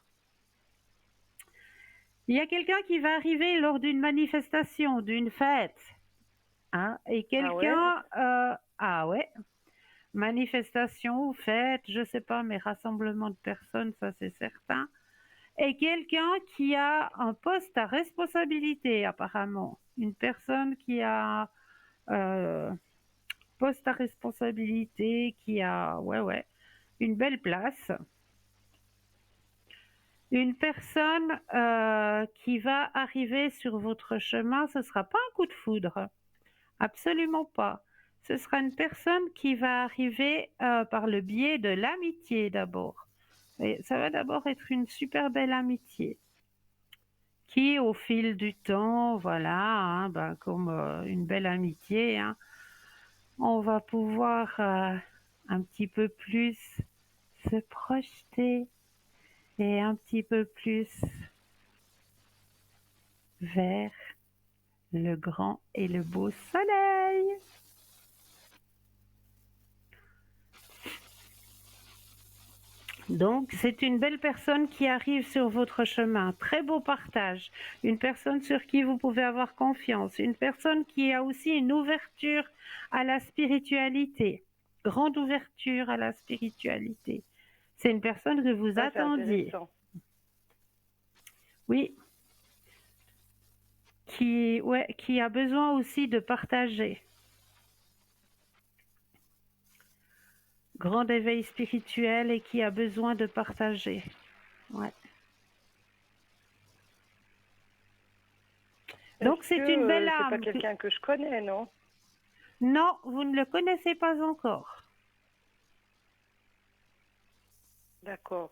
Il y a quelqu'un qui va arriver lors d'une manifestation, d'une fête. Hein, et Ah ouais? quelqu'un, ah ouais, manifestation ou fête, je sais pas, mais rassemblement de personnes, ça c'est certain. Et quelqu'un qui a un poste à responsabilité, apparemment. Une personne qui a euh, poste à responsabilité, qui a, ouais, ouais, une belle place. Une personne qui va arriver sur votre chemin, ce ne sera pas un coup de foudre, absolument pas. Ce sera une personne qui va arriver par le biais de l'amitié d'abord. Et ça va d'abord être une super belle amitié qui, au fil du temps, voilà, hein, ben, comme une belle amitié, hein, on va pouvoir un petit peu plus se projeter et un petit peu plus vers le grand et le beau soleil. Donc, c'est une belle personne qui arrive sur votre chemin. Très beau partage. Une personne sur qui vous pouvez avoir confiance. Une personne qui a aussi une ouverture à la spiritualité. Grande ouverture à la spiritualité. C'est une personne que vous Ah, c'est attendiez. intéressant. Oui. Qui a besoin aussi de partager. Grand éveil spirituel et qui a besoin de partager. Ouais. Donc Est-ce c'est une belle que c'est pas âme. quelqu'un que je connais, non? Non, vous ne le connaissez pas encore. D'accord.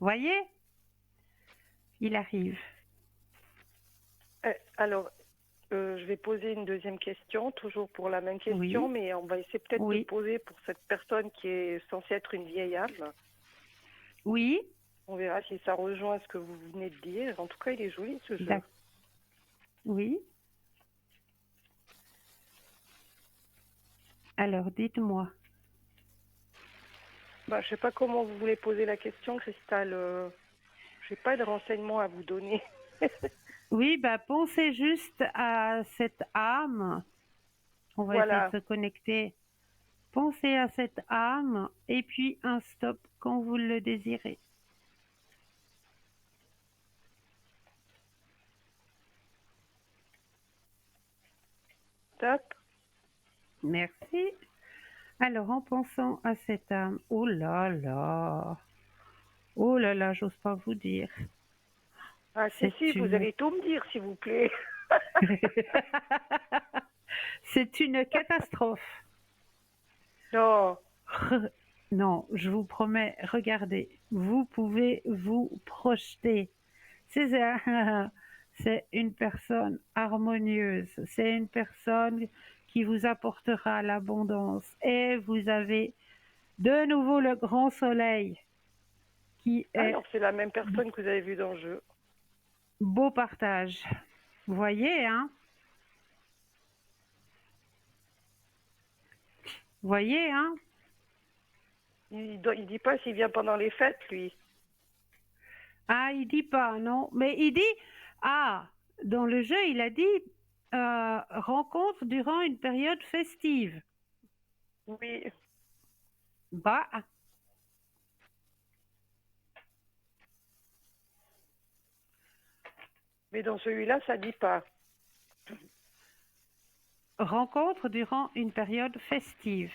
Voyez, il arrive. Alors, je vais poser une deuxième question, toujours pour la même question, Oui, mais on va essayer peut-être de oui, poser pour cette personne qui est censée être une vieille âme. oui. On verra si ça rejoint ce que vous venez de dire. En tout cas, il est joli ce jeu. Oui. Alors, dites-moi. Bah, je sais pas comment vous voulez poser la question, Cristal. J'ai pas de renseignements à vous donner. Oui, bah pensez juste à cette âme. On va essayer de Voilà. se connecter. Pensez à cette âme et puis un stop quand vous le désirez. Top. Merci. Alors, en pensant à cette âme, oh là là, j'ose pas vous dire. Ah, si, C'est vous une, allez tout me dire, s'il vous plaît. c'est une catastrophe. Non. Non, je vous promets, regardez, vous pouvez vous projeter. C'est c'est une personne harmonieuse, c'est une personne qui vous apportera l'abondance. Et vous avez de nouveau le grand soleil qui est Alors, c'est la même personne que vous avez vue dans le jeu. beau partage. Vous voyez, hein? Vous voyez, hein? Il dit pas s'il vient pendant les fêtes, lui. Ah, il dit pas, non. Mais il dit, ah, dans le jeu, il a dit rencontre durant une période festive. Oui. Bah, Mais dans celui-là, ça dit pas. rencontre durant une période festive.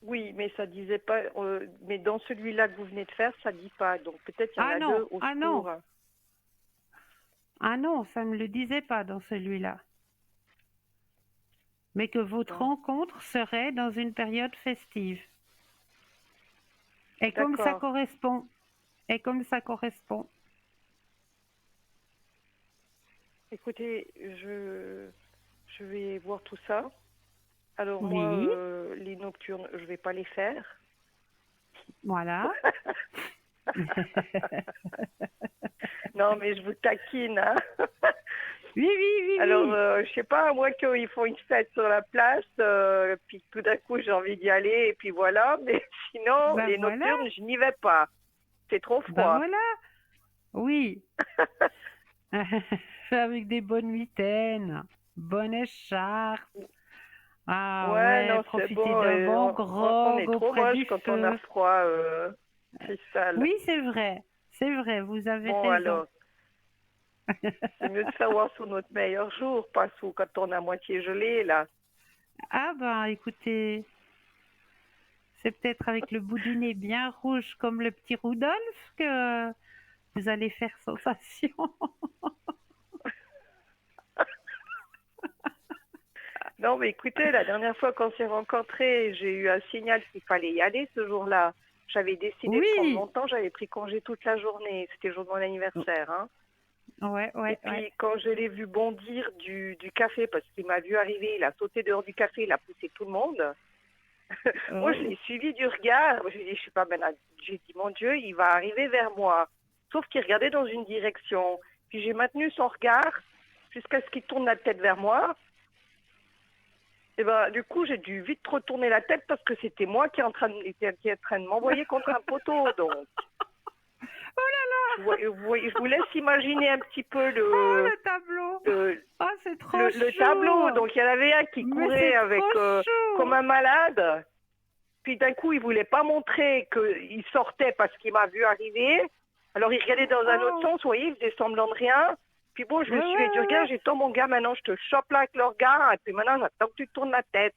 Oui, mais ça disait pas. Mais dans celui-là que vous venez de faire, ça dit pas. Donc peut-être il y en Ah a non, deux au ah non, secours. ah non, ça ne me le disait pas dans celui-là. Mais que votre Bon, rencontre serait dans une période festive. Et comme ça d'accord. correspond, et comme ça correspond. Écoutez, je vais voir tout ça. Alors moi, Oui, les nocturnes, je vais pas les faire. voilà. Non, mais je vous taquine, hein. Oui, oui, oui, Alors, oui. je sais pas, moi, qu'ils font une fête sur la place, puis tout d'un coup, j'ai envie d'y aller, et puis voilà. Mais sinon, Ben les voilà, nocturnes, je n'y vais pas. C'est trop ben froid. voilà. Oui. Avec des bonnes mitaines, bonne écharpe. Ah Ouais, ouais, non, c'est profitez bon. d'un bon On grog est trop auprès moche du quand on a feu. froid, Cristal. Oui, c'est vrai, vous avez Bon, raison. alors, c'est mieux de savoir sur notre meilleur jour, pas sous quand on a moitié gelé, là. Ah ben, écoutez, c'est peut-être avec le bout du nez bien rouge comme le petit Rudolph que vous allez faire sensation. Non, mais écoutez, la dernière fois qu'on s'est rencontrés, j'ai eu un signal qu'il fallait y aller ce jour-là. J'avais décidé de prendre mon Oui, temps, j'avais pris congé toute la journée. C'était le jour de mon anniversaire, hein. ouais, Et ouais, ouais. puis, quand je l'ai vu bondir du café, parce qu'il m'a vu arriver, il a sauté dehors du café, il a poussé tout le monde. Moi, je Oh, l'ai suivi du regard. J'ai dit, je sais pas, maintenant, j'ai dit, mon Dieu, il va arriver vers moi. Sauf qu'il regardait dans une direction. Puis j'ai maintenu son regard jusqu'à ce qu'il tourne la tête vers moi. Et ben, du coup, j'ai dû vite retourner la tête parce que c'était moi qui est en train de m'envoyer contre un poteau. Donc, oh là là! je vous laisse imaginer un petit peu Oh, le tableau! le, Oh, c'est trop le tableau. chou! Donc, il y en avait un qui Mais courait c'est avec trop comme chou! un malade. Puis d'un coup, il voulait pas montrer qu'il sortait parce qu'il m'a vu arriver. Alors, il regardait dans un autre Oh, sens, vous voyez, il faisait semblant de rien. Puis bon, je ouais, le ouais, suivais du ouais, regard. ouais. J'ai dit, oh mon gars, maintenant, je te chope là avec le regard. Et puis maintenant, j'attends que tu tournes la tête.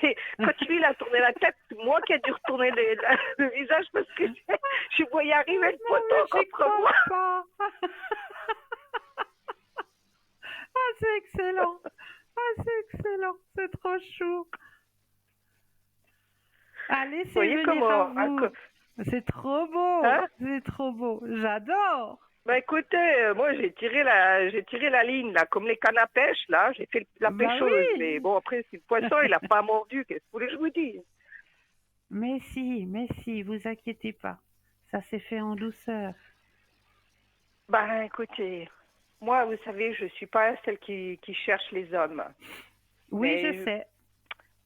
Et quand lui, il a tourné la tête, c'est moi qui ai dû retourner le visage parce que je voyais arriver le Non, poteau mais j'y contre crois moi. pas! Ah, c'est excellent! Ah, c'est excellent! C'est trop chou! Ah, Vous laissez voyez venir à comment, vous! C'est trop beau! hein? C'est trop beau! J'adore! Bah écoutez, moi j'ai tiré la ligne là, comme les cannes à pêche là, j'ai fait la Bah pêcheuse. Mais oui! bon après si le poisson il a pas mordu, qu'est-ce que vous voulez que je vous dise? Mais si, vous inquiétez pas. Ça s'est fait en douceur. Bah écoutez, moi vous savez, je suis pas celle qui cherche les hommes. Oui, je Mais sais.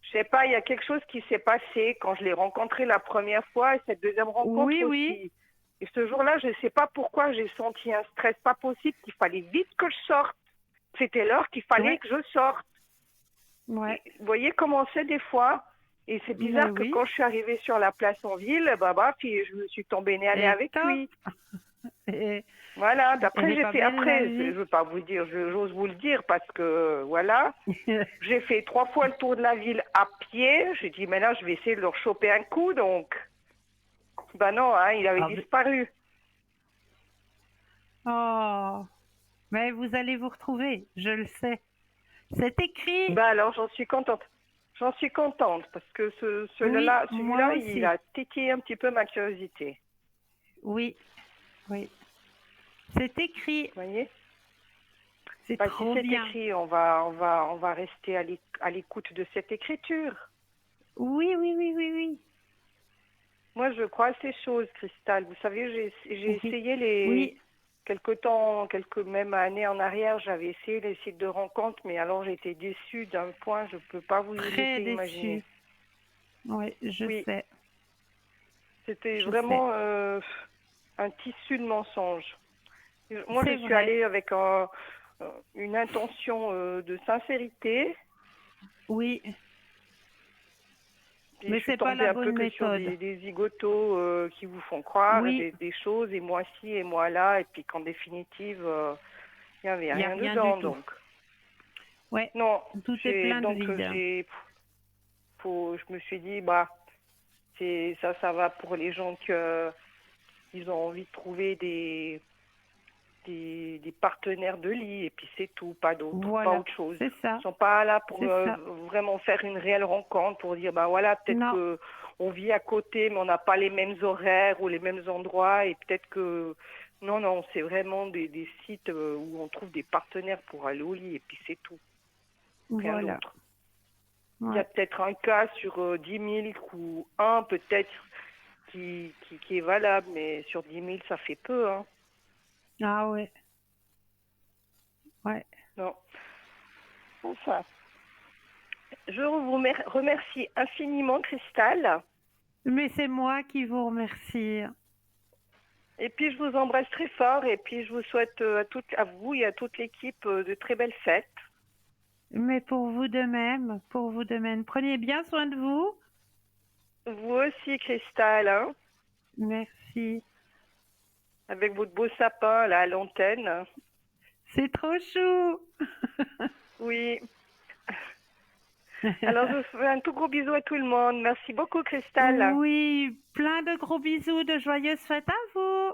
je sais pas, il y a quelque chose qui s'est passé quand je l'ai rencontré la première fois et cette deuxième rencontre Oui, oui. aussi. Et ce jour-là, je sais pas pourquoi j'ai senti un stress pas possible, qu'il fallait vite que je sorte. C'était l'heure qu'il fallait Ouais, que je sorte. ouais. Et vous voyez comment c'est des fois. Et c'est Mais bizarre que oui. quand je suis arrivée sur la place en ville, puis je me suis tombée nez à nez Et avec top. lui. Et Voilà, elle d'après est j'ai pas fait, belle la après, je vie. veux pas vous dire, j'ose vous le dire parce que, voilà, j'ai fait 3 fois le tour de la ville à pied. J'ai dit, mais là, je vais essayer de leur choper un coup, donc, ben non, hein, il avait Ah, disparu. oh, mais vous allez vous retrouver, je le sais. C'est écrit. Ben alors, j'en suis contente. J'en suis contente parce que Oui, celui-là, moi il aussi. a titillé un petit peu ma curiosité. Oui, oui. C'est écrit. Vous voyez? C'est Bah, si trop c'est bien. écrit, on va rester à l'écoute de cette écriture. Oui, oui, oui, oui, oui. Moi, je crois à ces choses, Cristal. Vous savez, j'ai Oui, essayé les oui. quelque temps, quelques même années en arrière, j'avais essayé les sites de rencontres, mais alors j'étais déçue d'un point, je ne peux pas vous Très laisser déçue. imaginer. Oui, je Oui, sais. c'était Je sais. vraiment un tissu de mensonges. Moi, je C'est suis vrai. allée avec une intention de sincérité. Oui. Puis Mais je suis c'est pas tombée la un peu bonne que sur méthode. des zigotos qui vous font croire Oui, des choses, et moi ci et moi là, et puis qu'en définitive, il n'y avait il n'y a rien rien du dedans. tout. Donc, Ouais, non, tout est plein de donc vide. je me suis dit, bah, ça va pour les gens ils ont envie de trouver des partenaires de lit, et puis c'est tout, pas Voilà, autre chose. c'est Ils ça, sont pas là pour c'est ça. vraiment faire une réelle rencontre, pour dire, bah voilà, peut-être Non, que on vit à côté, mais on n'a pas les mêmes horaires ou les mêmes endroits, et peut-être que non, non, c'est vraiment des sites où on trouve des partenaires pour aller au lit, et puis c'est tout, rien voilà. d'autre. Il y a Ouais. peut-être un cas sur 10 000 ou un peut-être qui est valable, mais sur 10 000, ça fait peu, hein. Ah ouais, ouais. Non. Enfin, je vous remercie infiniment, Cristal. Mais c'est moi qui vous remercie. Et puis, je vous embrasse très fort. Et puis, je vous souhaite à vous et à toute l'équipe de très belles fêtes. Mais pour vous de même, pour vous de même. Prenez bien soin de vous. Vous aussi, Cristal, hein, Merci. avec votre beau sapin là, à l'antenne. C'est trop chou. Oui. Alors, je vous fais un tout gros bisou à tout le monde. Merci beaucoup, Cristal. Oui, plein de gros bisous, de joyeuses fêtes à vous.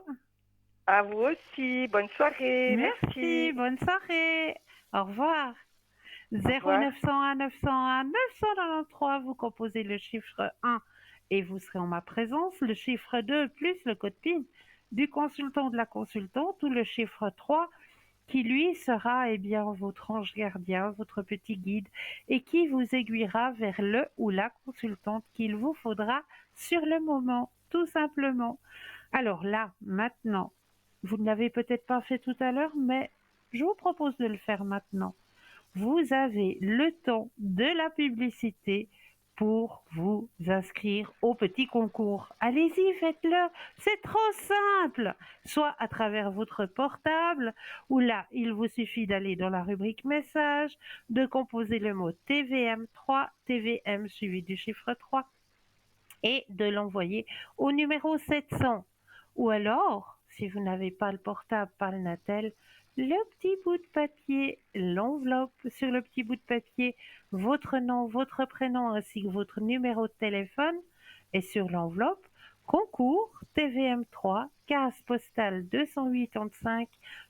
À vous aussi. Bonne soirée. Merci, Merci. bonne soirée. Au revoir. Au revoir. 0901 901 993, vous composez le chiffre 1 et vous serez en ma présence. Le chiffre 2 plus le code PIN du consultant ou de la consultante, ou le chiffre 3 qui lui sera votre ange gardien, votre petit guide, et qui vous aiguillera vers le ou la consultante qu'il vous faudra sur le moment, tout simplement. Alors là, maintenant, vous ne l'avez peut-être pas fait tout à l'heure, mais je vous propose de le faire maintenant. Vous avez le temps de la publicité pour vous inscrire au petit concours. Allez-y, faites-le. C'est trop simple. Soit à travers votre portable, où là, il vous suffit d'aller dans la rubrique message, de composer le mot TVM3, TVM suivi du chiffre 3, et de l'envoyer au numéro 700. Ou alors, si vous n'avez pas le portable par le Natel, le petit bout de papier, l'enveloppe, sur le petit bout de papier, votre nom, votre prénom ainsi que votre numéro de téléphone, et sur l'enveloppe, concours TVM3, case postale 285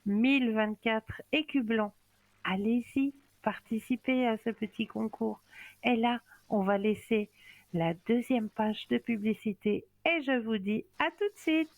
1024 Écu Blanc. Allez-y, participez à ce petit concours. Et là, on va laisser la deuxième page de publicité et je vous dis à tout de suite.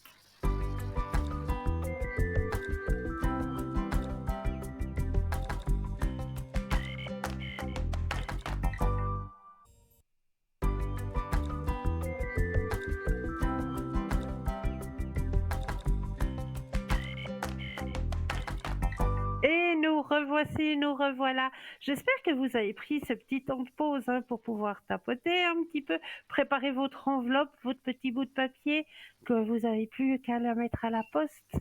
Et nous revoici, nous revoilà. J'espère que vous avez pris ce petit temps de pause pour pouvoir tapoter un petit peu, préparer votre enveloppe, votre petit bout de papier, que vous n'avez plus qu'à la mettre à la poste.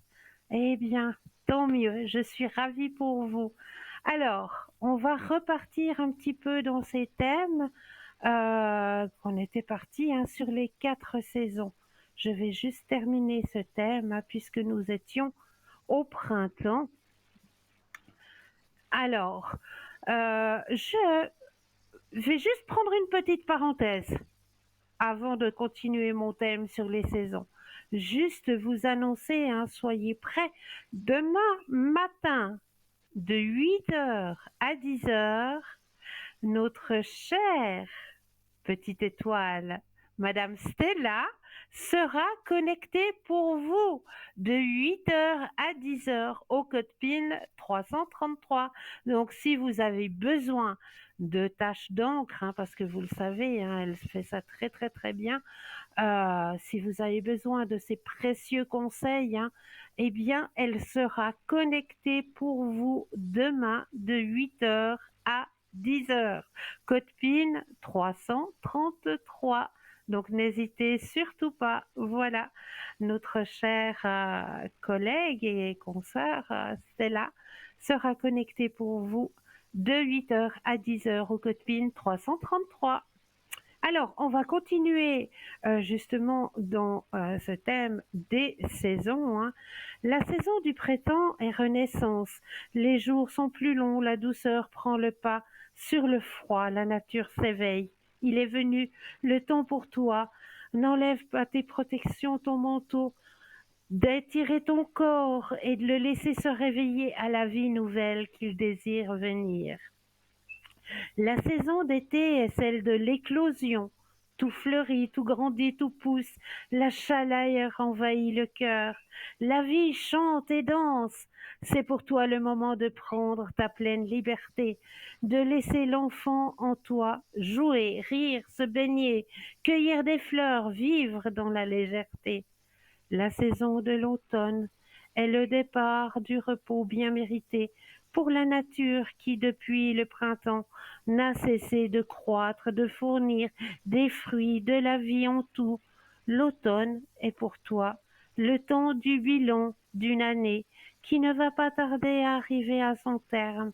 Eh bien, tant mieux, je suis ravie pour vous. Alors, on va repartir un petit peu dans ces thèmes qu'on était parti sur les 4 saisons. Je vais juste terminer ce thème puisque nous étions au printemps. Alors, je vais juste prendre une petite parenthèse avant de continuer mon thème sur les saisons. Juste vous annoncer, soyez prêts, demain matin, de 8h à 10h, notre chère petite étoile, Madame Stella, sera connectée pour vous de 8h à 10h au code PIN 333. Donc, si vous avez besoin de taches d'encre, parce que vous le savez, elle fait ça très très très bien, si vous avez besoin de ces précieux conseils, eh bien, elle sera connectée pour vous demain de 8h à 10h. Code PIN 333. Donc, n'hésitez surtout pas. Voilà, notre chère collègue et consoeur Stella sera connectée pour vous de 8h à 10h au code PIN 333. Alors, on va continuer justement dans ce thème des saisons, hein. La saison du printemps est renaissance. Les jours sont plus longs, la douceur prend le pas sur le froid, la nature s'éveille. Il est venu le temps pour toi. N'enlève pas tes protections, ton manteau, d'étirer ton corps et de le laisser se réveiller à la vie nouvelle qu'il désire venir. La saison d'été est celle de l'éclosion. Tout fleurit, tout grandit, tout pousse. La chaleur envahit le cœur. La vie chante et danse. C'est pour toi le moment de prendre ta pleine liberté, de laisser l'enfant en toi jouer, rire, se baigner, cueillir des fleurs, vivre dans la légèreté. La saison de l'automne est le départ du repos bien mérité pour la nature qui, depuis le printemps, n'a cessé de croître, de fournir des fruits, de la vie en tout. L'automne est pour toi le temps du bilan d'une année qui ne va pas tarder à arriver à son terme.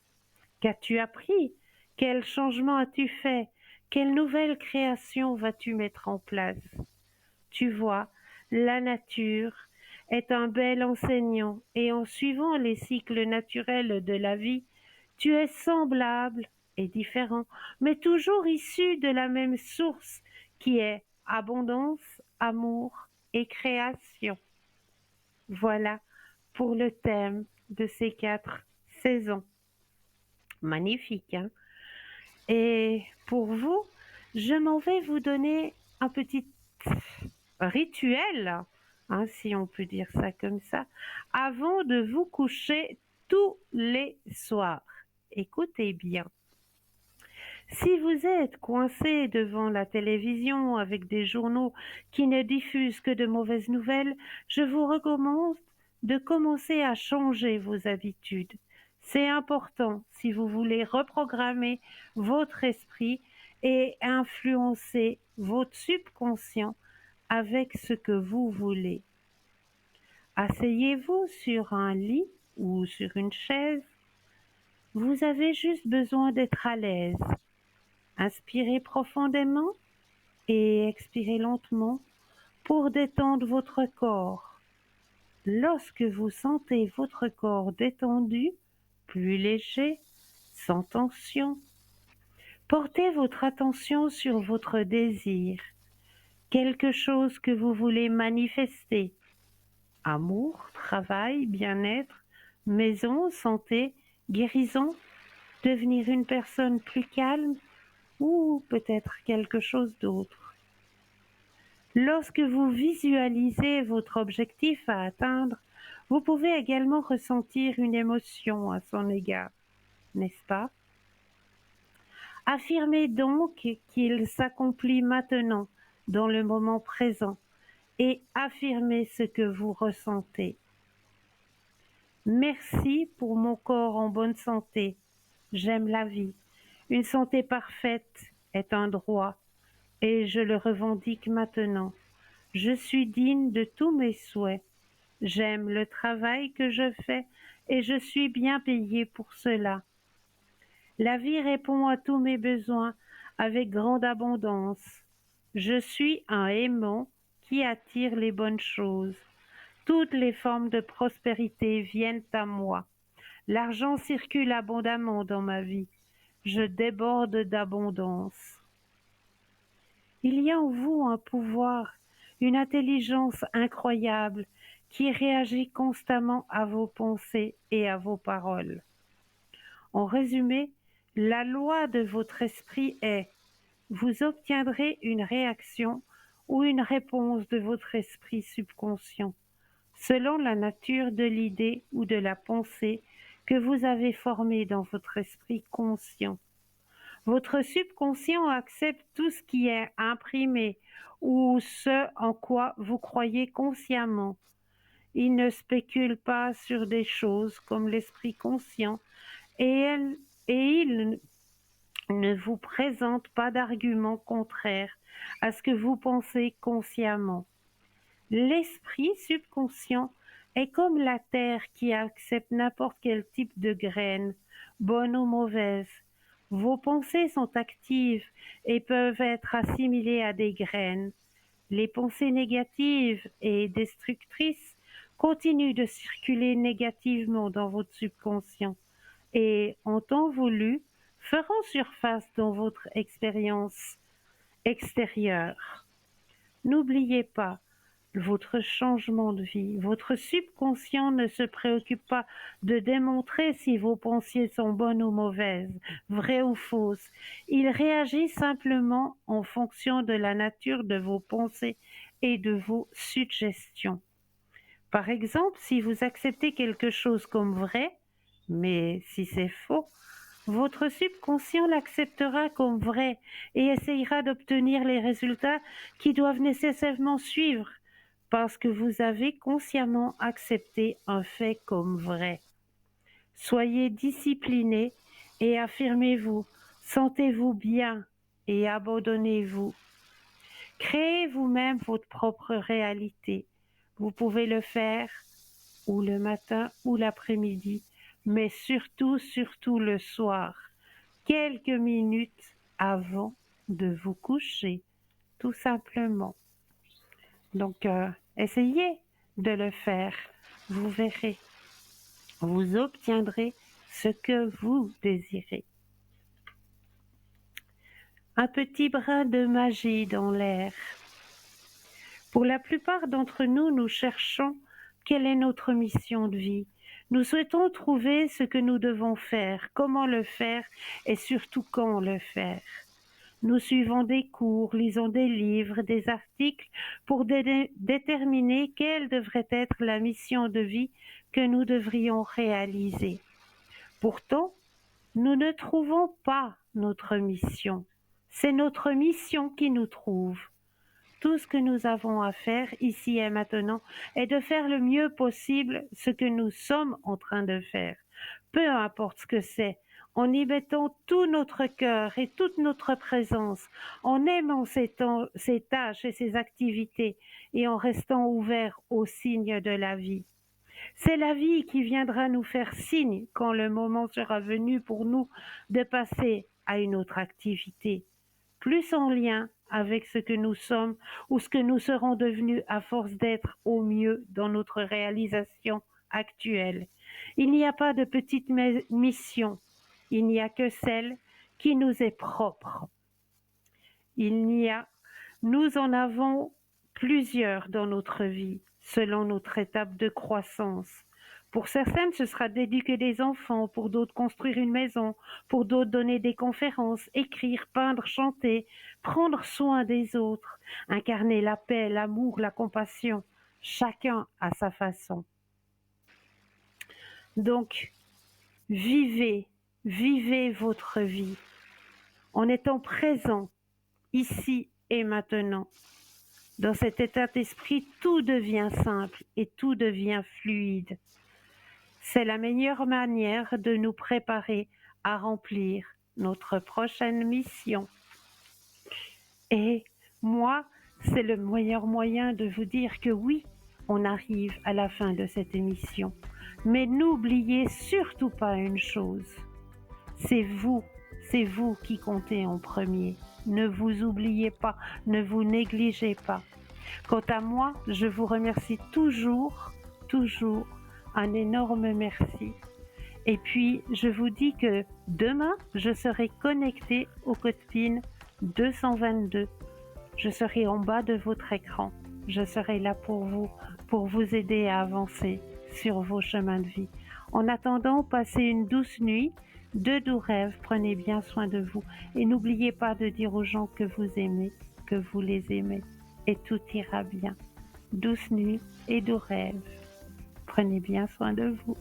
Qu'as-tu appris? Quel changement as-tu fait? Quelle nouvelle création vas-tu mettre en place? Tu vois, la nature est un bel enseignant et en suivant les cycles naturels de la vie, tu es semblable et différent, mais toujours issu de la même source qui est abondance, amour et création. Voilà pour le thème de ces 4 saisons. Magnifique, hein? Et pour vous, je m'en vais vous donner un petit rituel, hein, si on peut dire ça comme ça, avant de vous coucher tous les soirs. Écoutez bien. Si vous êtes coincé devant la télévision avec des journaux qui ne diffusent que de mauvaises nouvelles, je vous recommande de commencer à changer vos habitudes. C'est important si vous voulez reprogrammer votre esprit et influencer votre subconscient avec ce que vous voulez. Asseyez-vous sur un lit ou sur une chaise. Vous avez juste besoin d'être à l'aise. Inspirez profondément et expirez lentement pour détendre votre corps. Lorsque vous sentez votre corps détendu, plus léger, sans tension, portez votre attention sur votre désir, quelque chose que vous voulez manifester. Amour, travail, bien-être, maison, santé, guérison, devenir une personne plus calme ou peut-être quelque chose d'autre. Lorsque vous visualisez votre objectif à atteindre, vous pouvez également ressentir une émotion à son égard, n'est-ce pas? Affirmez donc qu'il s'accomplit maintenant, dans le moment présent, et affirmez ce que vous ressentez. Merci pour mon corps en bonne santé. J'aime la vie. Une santé parfaite est un droit et je le revendique maintenant. Je suis digne de tous mes souhaits. J'aime le travail que je fais et je suis bien payé pour cela. La vie répond à tous mes besoins avec grande abondance. Je suis un aimant qui attire les bonnes choses. Toutes les formes de prospérité viennent à moi. L'argent circule abondamment dans ma vie. Je déborde d'abondance. Il y a en vous un pouvoir, une intelligence incroyable qui réagit constamment à vos pensées et à vos paroles. En résumé, la loi de votre esprit est: vous obtiendrez une réaction ou une réponse de votre esprit subconscient, selon la nature de l'idée ou de la pensée que vous avez formée dans votre esprit conscient. Votre subconscient accepte tout ce qui est imprimé ou ce en quoi vous croyez consciemment. Il ne spécule pas sur des choses comme l'esprit conscient et il ne vous présente pas d'arguments contraires à ce que vous pensez consciemment. L'esprit subconscient est comme la terre qui accepte n'importe quel type de graines, bonnes ou mauvaises. Vos pensées sont actives et peuvent être assimilées à des graines. Les pensées négatives et destructrices continuent de circuler négativement dans votre subconscient et, en temps voulu, feront surface dans votre expérience extérieure. N'oubliez pas votre changement de vie. Votre subconscient ne se préoccupe pas de démontrer si vos pensées sont bonnes ou mauvaises, vraies ou fausses. Il réagit simplement en fonction de la nature de vos pensées et de vos suggestions. Par exemple, si vous acceptez quelque chose comme vrai, mais si c'est faux, votre subconscient l'acceptera comme vrai et essayera d'obtenir les résultats qui doivent nécessairement suivre parce que vous avez consciemment accepté un fait comme vrai. Soyez discipliné et affirmez-vous, sentez-vous bien et abandonnez-vous. Créez vous-même votre propre réalité. Vous pouvez le faire ou le matin ou l'après-midi, mais surtout le soir, quelques minutes avant de vous coucher, tout simplement. Donc, essayez de le faire, vous verrez. Vous obtiendrez ce que vous désirez. Un petit brin de magie dans l'air. Pour la plupart d'entre nous, nous cherchons quelle est notre mission de vie. Nous souhaitons trouver ce que nous devons faire, comment le faire et surtout quand le faire. Nous suivons des cours, lisons des livres, des articles pour déterminer quelle devrait être la mission de vie que nous devrions réaliser. Pourtant, nous ne trouvons pas notre mission. C'est notre mission qui nous trouve. Tout ce que nous avons à faire ici et maintenant est de faire le mieux possible ce que nous sommes en train de faire. Peu importe ce que c'est, en y mettant tout notre cœur et toute notre présence, en aimant ces tâches et ces activités et en restant ouverts aux signes de la vie. C'est la vie qui viendra nous faire signe quand le moment sera venu pour nous de passer à une autre activité, plus en lien avec ce que nous sommes ou ce que nous serons devenus à force d'être au mieux dans notre réalisation actuelle. Il n'y a pas de petite mission, il n'y a que celle qui nous est propre. Nous en avons plusieurs dans notre vie, selon notre étape de croissance. Pour certaines, ce sera d'éduquer des enfants, pour d'autres construire une maison, pour d'autres donner des conférences, écrire, peindre, chanter, prendre soin des autres, incarner la paix, l'amour, la compassion, chacun à sa façon. Donc, vivez votre vie en étant présent, ici et maintenant. Dans cet état d'esprit, tout devient simple et tout devient fluide. C'est la meilleure manière de nous préparer à remplir notre prochaine mission. Et moi, c'est le meilleur moyen de vous dire que oui, on arrive à la fin de cette émission. Mais n'oubliez surtout pas une chose, c'est vous qui comptez en premier. Ne vous oubliez pas, ne vous négligez pas. Quant à moi, je vous remercie toujours, un énorme merci. Et puis, je vous dis que demain, je serai connectée au code PIN 222. Je serai en bas de votre écran. Je serai là pour vous aider à avancer sur vos chemins de vie. En attendant, passez une douce nuit, de doux rêves, prenez bien soin de vous et n'oubliez pas de dire aux gens que vous aimez, que vous les aimez et tout ira bien. Douce nuit et doux rêves. Prenez bien soin de vous.